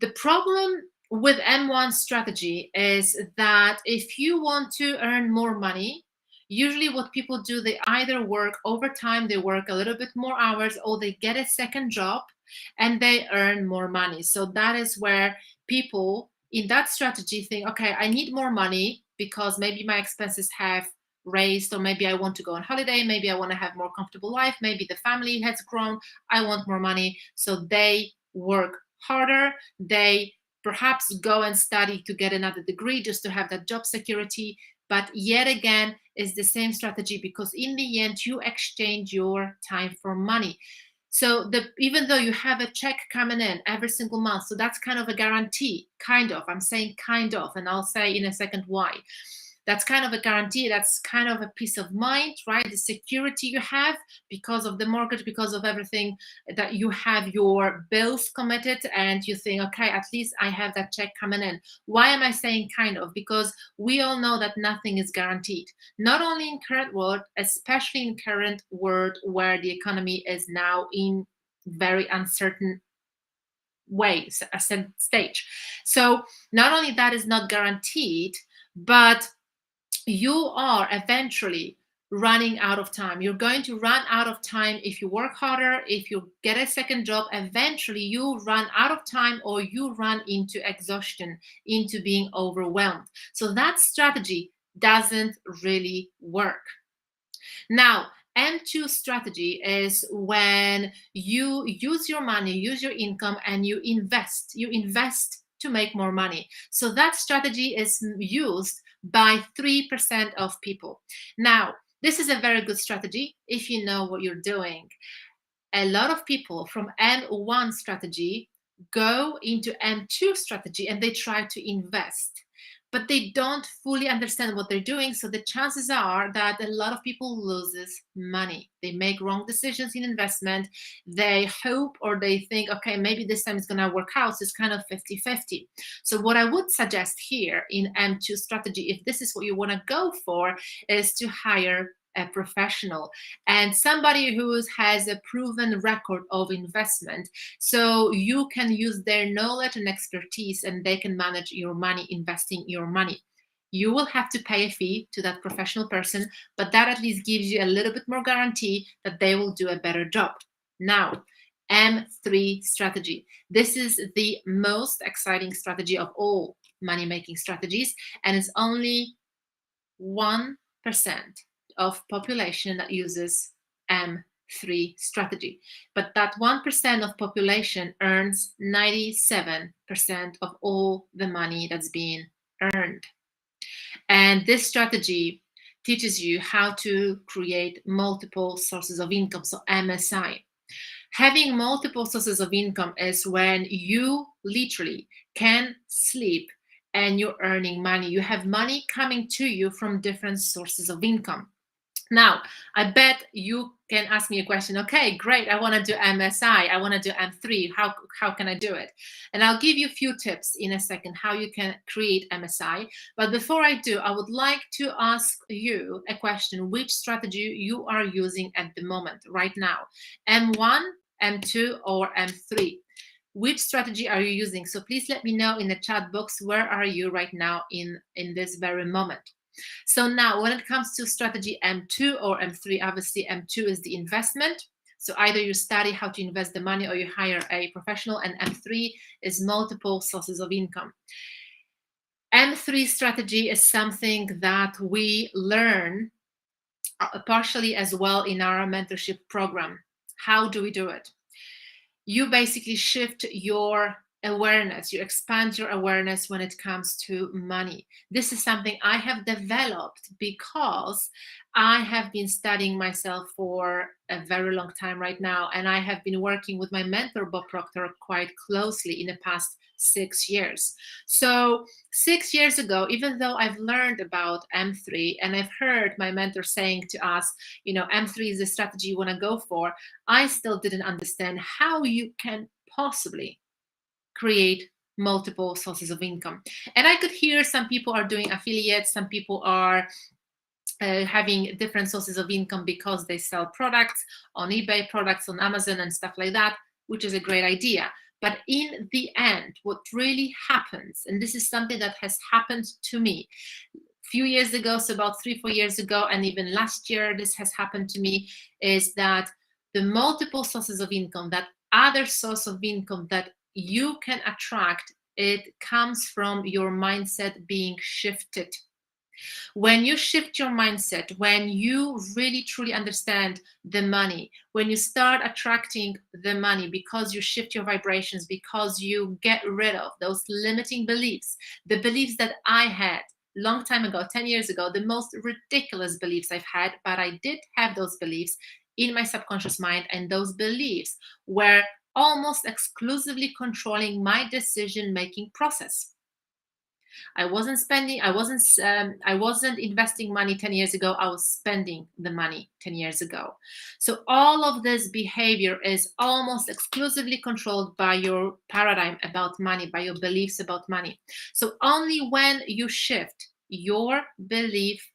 The problem with M1 strategy is that if you want to earn more money, usually what people do, they either work overtime, they work a little bit more hours, or they get a second job and they earn more money. So that is where people in that strategy think, okay, I need more money because maybe my expenses have raised, or maybe I want to go on holiday, maybe I want to have more comfortable life, maybe the family has grown, I want more money. So they work harder, they perhaps go and study to get another degree just to have that job security. But yet again, it's the same strategy, because in the end, you exchange your time for money. So even though you have a check coming in every single month, so that's kind of a guarantee, kind of. I'm saying kind of, and I'll say in a second why. That's kind of a guarantee. That's kind of a peace of mind, right? The security you have because of the mortgage, because of everything, that you have your bills committed and you think, okay, at least I have that check coming in. Why am I saying kind of? Because we all know that nothing is guaranteed. Not only in current world, especially in current world where the economy is now in very uncertain ways, a stage. So not only that is not guaranteed, but you are eventually running out of time. You're going to run out of time if you work harder, if you get a second job. Eventually you run out of time, or you run into exhaustion, into being overwhelmed. So that strategy doesn't really work. Now, M2 strategy is when you use your money, use your income, and you invest. You invest to make more money. So that strategy is used by 3% of people. Now, this is a very good strategy if you know what you're doing. A lot of people from M1 strategy go into M2 strategy and they try to invest, but they don't fully understand what they're doing. So the chances are that a lot of people loses money. They make wrong decisions in investment. They hope, or they think, okay, maybe this time it's going to work out. So it's kind of 50-50. So what I would suggest here in M2 strategy, if this is what you want to go for, is to hire a professional and somebody who has a proven record of investment, so you can use their knowledge and expertise and they can manage your money, investing your money. You will have to pay a fee to that professional person, but that at least gives you a little bit more guarantee that they will do a better job. Now, M3 strategy. This is the most exciting strategy of all money-making strategies, and it's only 1% of population that uses M3 strategy. But that 1% of population earns 97% of all the money that's being earned. And this strategy teaches you how to create multiple sources of income, so MSI. Having multiple sources of income is when you literally can sleep and you're earning money. You have money coming to you from different sources of income. Now, I bet you can ask me a question. Okay, great. I want to do MSI. I want to do M3. How can I do it? And I'll give you a few tips in a second how you can create MSI. But before I do, I would like to ask you a question. Which strategy you are using at the moment, right now? M1, M2, or M3? Which strategy are you using? So please let me know in the chat box, where are you right now in this very moment? So now when it comes to strategy M2 or M3, obviously M2 is the investment. So either you study how to invest the money or you hire a professional, and M3 is multiple sources of income. M3 strategy is something that we learn partially as well in our mentorship program. How do we do it? You basically shift your awareness. You expand your awareness when it comes to money. This is something I have developed because I have been studying myself for a very long time right now, and I have been working with my mentor Bob Proctor quite closely in the past 6 years. So 6 years ago, even though I've learned about M3 and I've heard my mentor saying to us, M3 is the strategy you want to go for, I still didn't understand how you can possibly create multiple sources of income. And I could hear some people are doing affiliates, some people are having different sources of income because they sell products on eBay, products on Amazon and stuff like that, which is a great idea. But in the end, what really happens, and this is something that has happened to me a few years ago, so about 3-4 years ago, and even last year, this has happened to me, is that the multiple sources of income, that other source of income that you can attract, it comes from your mindset being shifted. When you shift your mindset, when you really truly understand the money, when you start attracting the money because you shift your vibrations, because you get rid of those limiting beliefs, the beliefs that I had long time ago, 10 years ago, the most ridiculous beliefs I've had, but I did have those beliefs in my subconscious mind, and those beliefs were almost exclusively controlling my decision-making process. I wasn't investing money 10 years ago. I was spending the money 10 years ago. So all of this behavior is almost exclusively controlled by your paradigm about money, by your beliefs about money. So only when you shift your belief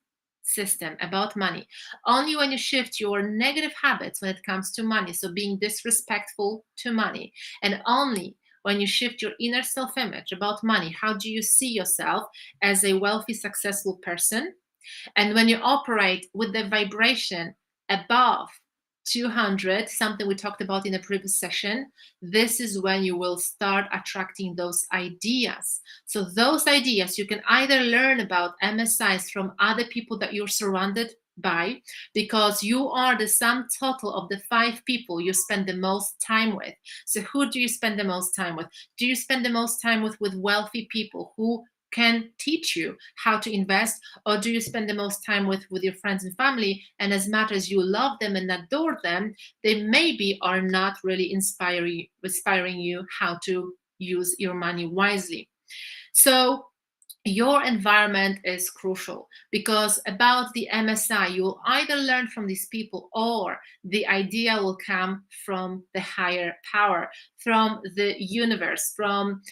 system about money, only when you shift your negative habits when it comes to money, so being disrespectful to money, and only when you shift your inner self-image about money, how do you see yourself as a wealthy, successful person? And when you operate with the vibration above 200, something we talked about in a previous session, this is when you will start attracting those ideas. So those ideas, you can either learn about MSIs from other people that you're surrounded by, because you are the sum total of the 5 people you spend the most time with. So who do you spend the most time with? Do you spend the most time with wealthy people who can teach you how to invest, or do you spend the most time with your friends and family, and as much as you love them and adore them, they maybe are not really inspiring you how to use your money wisely? So your environment is crucial, because about the MSI, you will either learn from these people, or the idea will come from the higher power, from the universe, from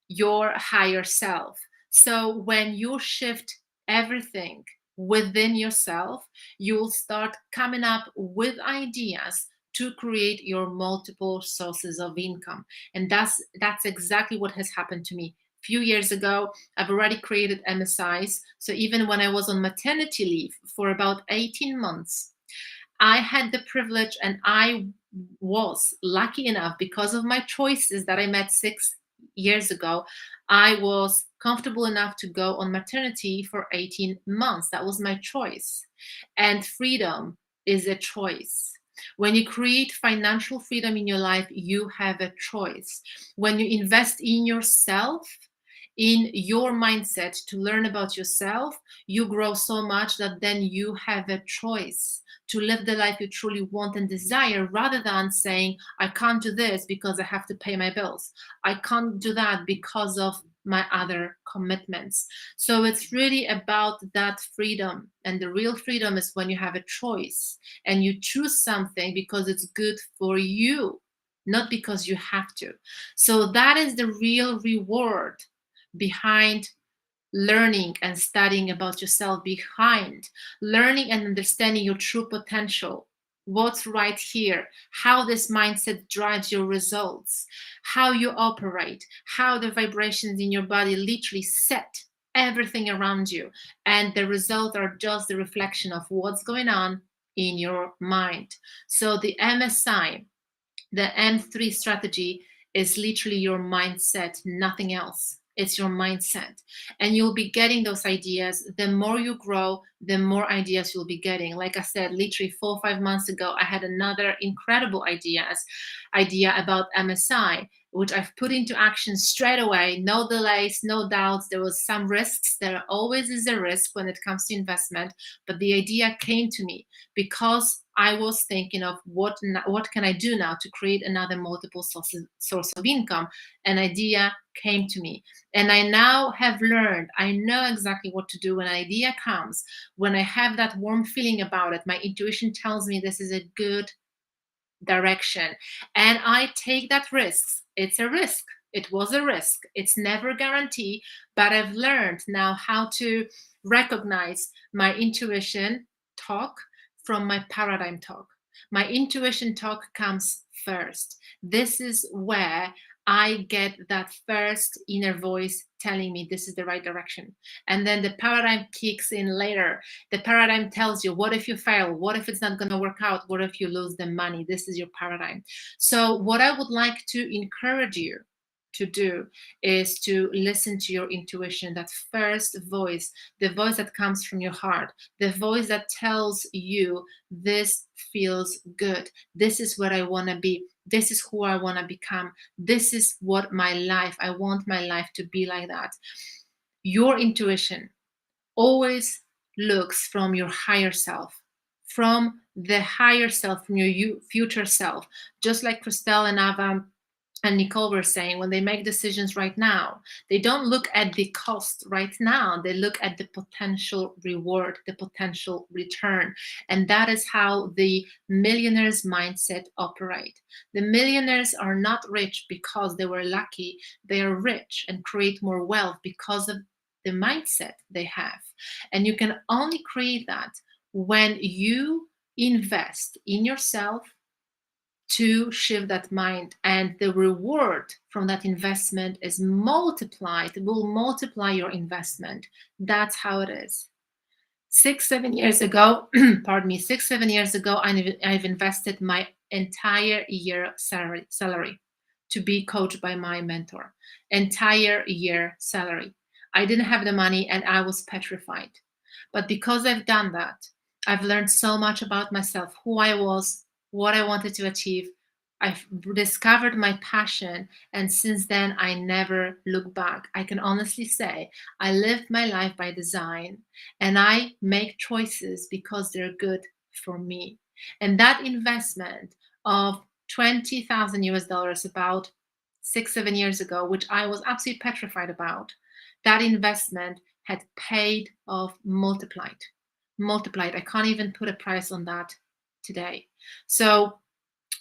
your higher self. So when you shift everything within yourself, you'll start coming up with ideas to create your multiple sources of income. And that's exactly what has happened to me. Few years ago, I've already created MSIs. So even when I was on maternity leave for about 18 months, I had the privilege, and I was lucky enough, because of my choices that I made 6 years ago, I was comfortable enough to go on maternity for 18 months. That was my choice. And freedom is a choice. When you create financial freedom in your life, you have a choice. When you invest in yourself, in your mindset to learn about yourself, you grow so much that then you have a choice to live the life you truly want and desire, rather than saying, I can't do this because I have to pay my bills. I can't do that because of my other commitments. So it's really about that freedom. And the real freedom is when you have a choice and you choose something because it's good for you, not because you have to. So that is the real reward behind learning and studying about yourself, behind learning and understanding your true potential, what's right here, how this mindset drives your results, how you operate, how the vibrations in your body literally set everything around you, and the results are just the reflection of what's going on in your mind. So the MSI, the M3 strategy, is literally your mindset, nothing else. It's your mindset. And you'll be getting those ideas. The more you grow, the more ideas you'll be getting. Like I said, literally 4 or 5 months ago, I had another incredible idea about MSI, which I've put into action straight away. No delays, no doubts. There was some risks. There always is a risk when it comes to investment, but the idea came to me because I was thinking of what can I do now to create another multiple source of income. An idea came to me, and I now have learned. I know exactly what to do when an idea comes. When I have that warm feeling about it, my intuition tells me this is a good direction, and I take that risk. It's a risk. It was a risk. It's never a guarantee, but I've learned now how to recognize my intuition talk from my paradigm talk. My intuition talk comes first. This is where I get that first inner voice telling me this is the right direction. And then the paradigm kicks in later. The paradigm tells you, what if you fail? What if it's not going to work out? What if you lose the money? This is your paradigm. So what I would like to encourage you to do is to listen to your intuition, that first voice, the voice that comes from your heart, the voice that tells you this feels good. This is what I want to be. This is who I want to become. This is what my life, I want my life to be like that. Your intuition always looks from your higher self, from the higher self, from your future self. Just like Christelle and Ava and Nicole were saying, when they make decisions right now, they don't look at the cost right now. They look at the potential reward, the potential return. And that is how the millionaires' mindset operate. The millionaires are not rich because they were lucky. They are rich and create more wealth because of the mindset they have. And you can only create that when you invest in yourself to shift that mind, and the reward from that investment is multiplied. It will multiply your investment. That's how it is. 6-7 years ago, pardon me, 6-7 years ago, I've invested my entire year salary to be coached by my mentor. Entire year salary. I didn't have the money and I was petrified. But because I've done that, I've learned so much about myself, who I was, what I wanted to achieve. I've discovered my passion, and since then I never look back. I can honestly say I lived my life by design, and I make choices because they're good for me. And that investment of $20,000 about 6-7 years ago, which I was absolutely petrified about, that investment had paid off multiplied. I can't even put a price on that today. So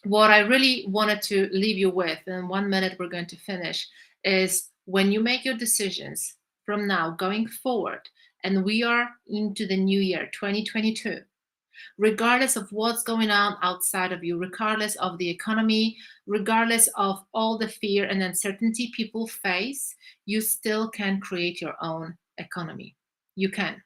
what I really wanted to leave you with, in 1 minute we're going to finish, is when you make your decisions from now going forward, and we are into the new year 2022, regardless of what's going on outside of you, regardless of the economy, regardless of all the fear and uncertainty people face, you still can create your own economy. You can.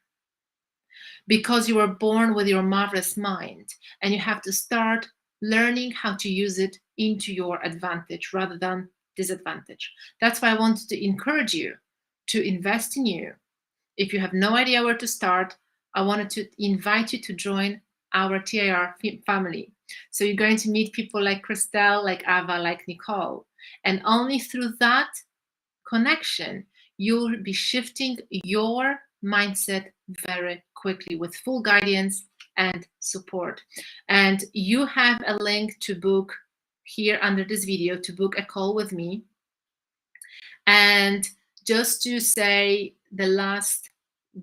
Because you were born with your marvelous mind, and you have to start learning how to use it into your advantage rather than disadvantage. That's why I wanted to encourage you to invest in you. If you have no idea where to start, I wanted to invite you to join our TIR family. So you're going to meet people like Christelle, like Ava, like Nicole. And only through that connection, you'll be shifting your mindset very quickly with full guidance and support. And you have a link to book here under this video to book a call with me. And just to say the last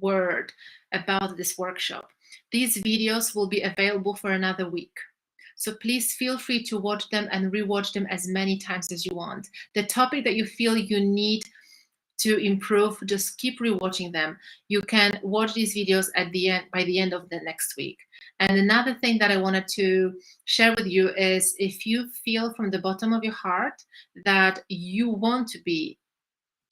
word about this workshop, these videos will be available for another week. So please feel free to watch them and rewatch them as many times as you want. The topic that you feel you need to improve, just keep rewatching them. You can watch these videos at the end, by the end of the next week. And another thing that I wanted to share with you is, if you feel from the bottom of your heart that you want to be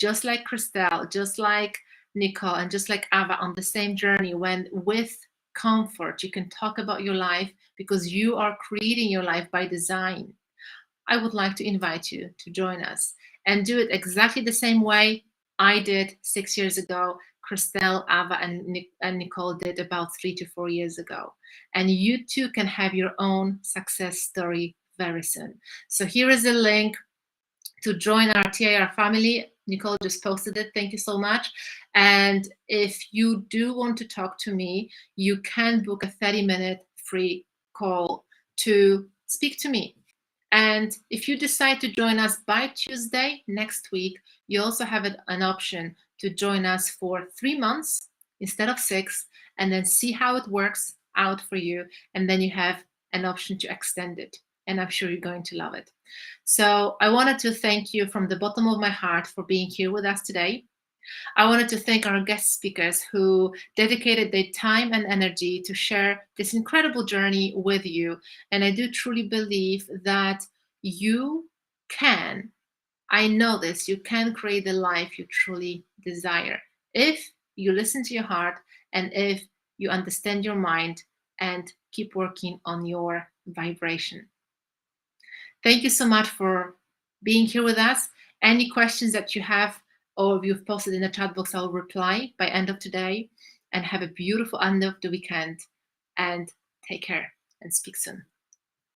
just like Christelle, just like Nicole, and just like Ava on the same journey, when with comfort you can talk about your life because you are creating your life by design, I would like to invite you to join us and do it exactly the same way I did 6 years ago, Christelle, Ava, and Nicole did about 3 to 4 years ago. And you too can have your own success story very soon. So here is a link to join our TIR family. Nicole just posted it. Thank you so much. And if you do want to talk to me, you can book a 30-minute free call to speak to me. And if you decide to join us by Tuesday next week, you also have an option to join us for 3 months instead of 6, and then see how it works out for you. And then you have an option to extend it. And I'm sure you're going to love it. So I wanted to thank you from the bottom of my heart for being here with us today. I wanted to thank our guest speakers who dedicated their time and energy to share this incredible journey with you. And I do truly believe that you can, I know this, you can create the life you truly desire if you listen to your heart and if you understand your mind and keep working on your vibration. Thank you so much for being here with us. Any questions that you have or you've posted in the chat box, I'll reply by end of today. And have a beautiful end of the weekend. And take care and speak soon.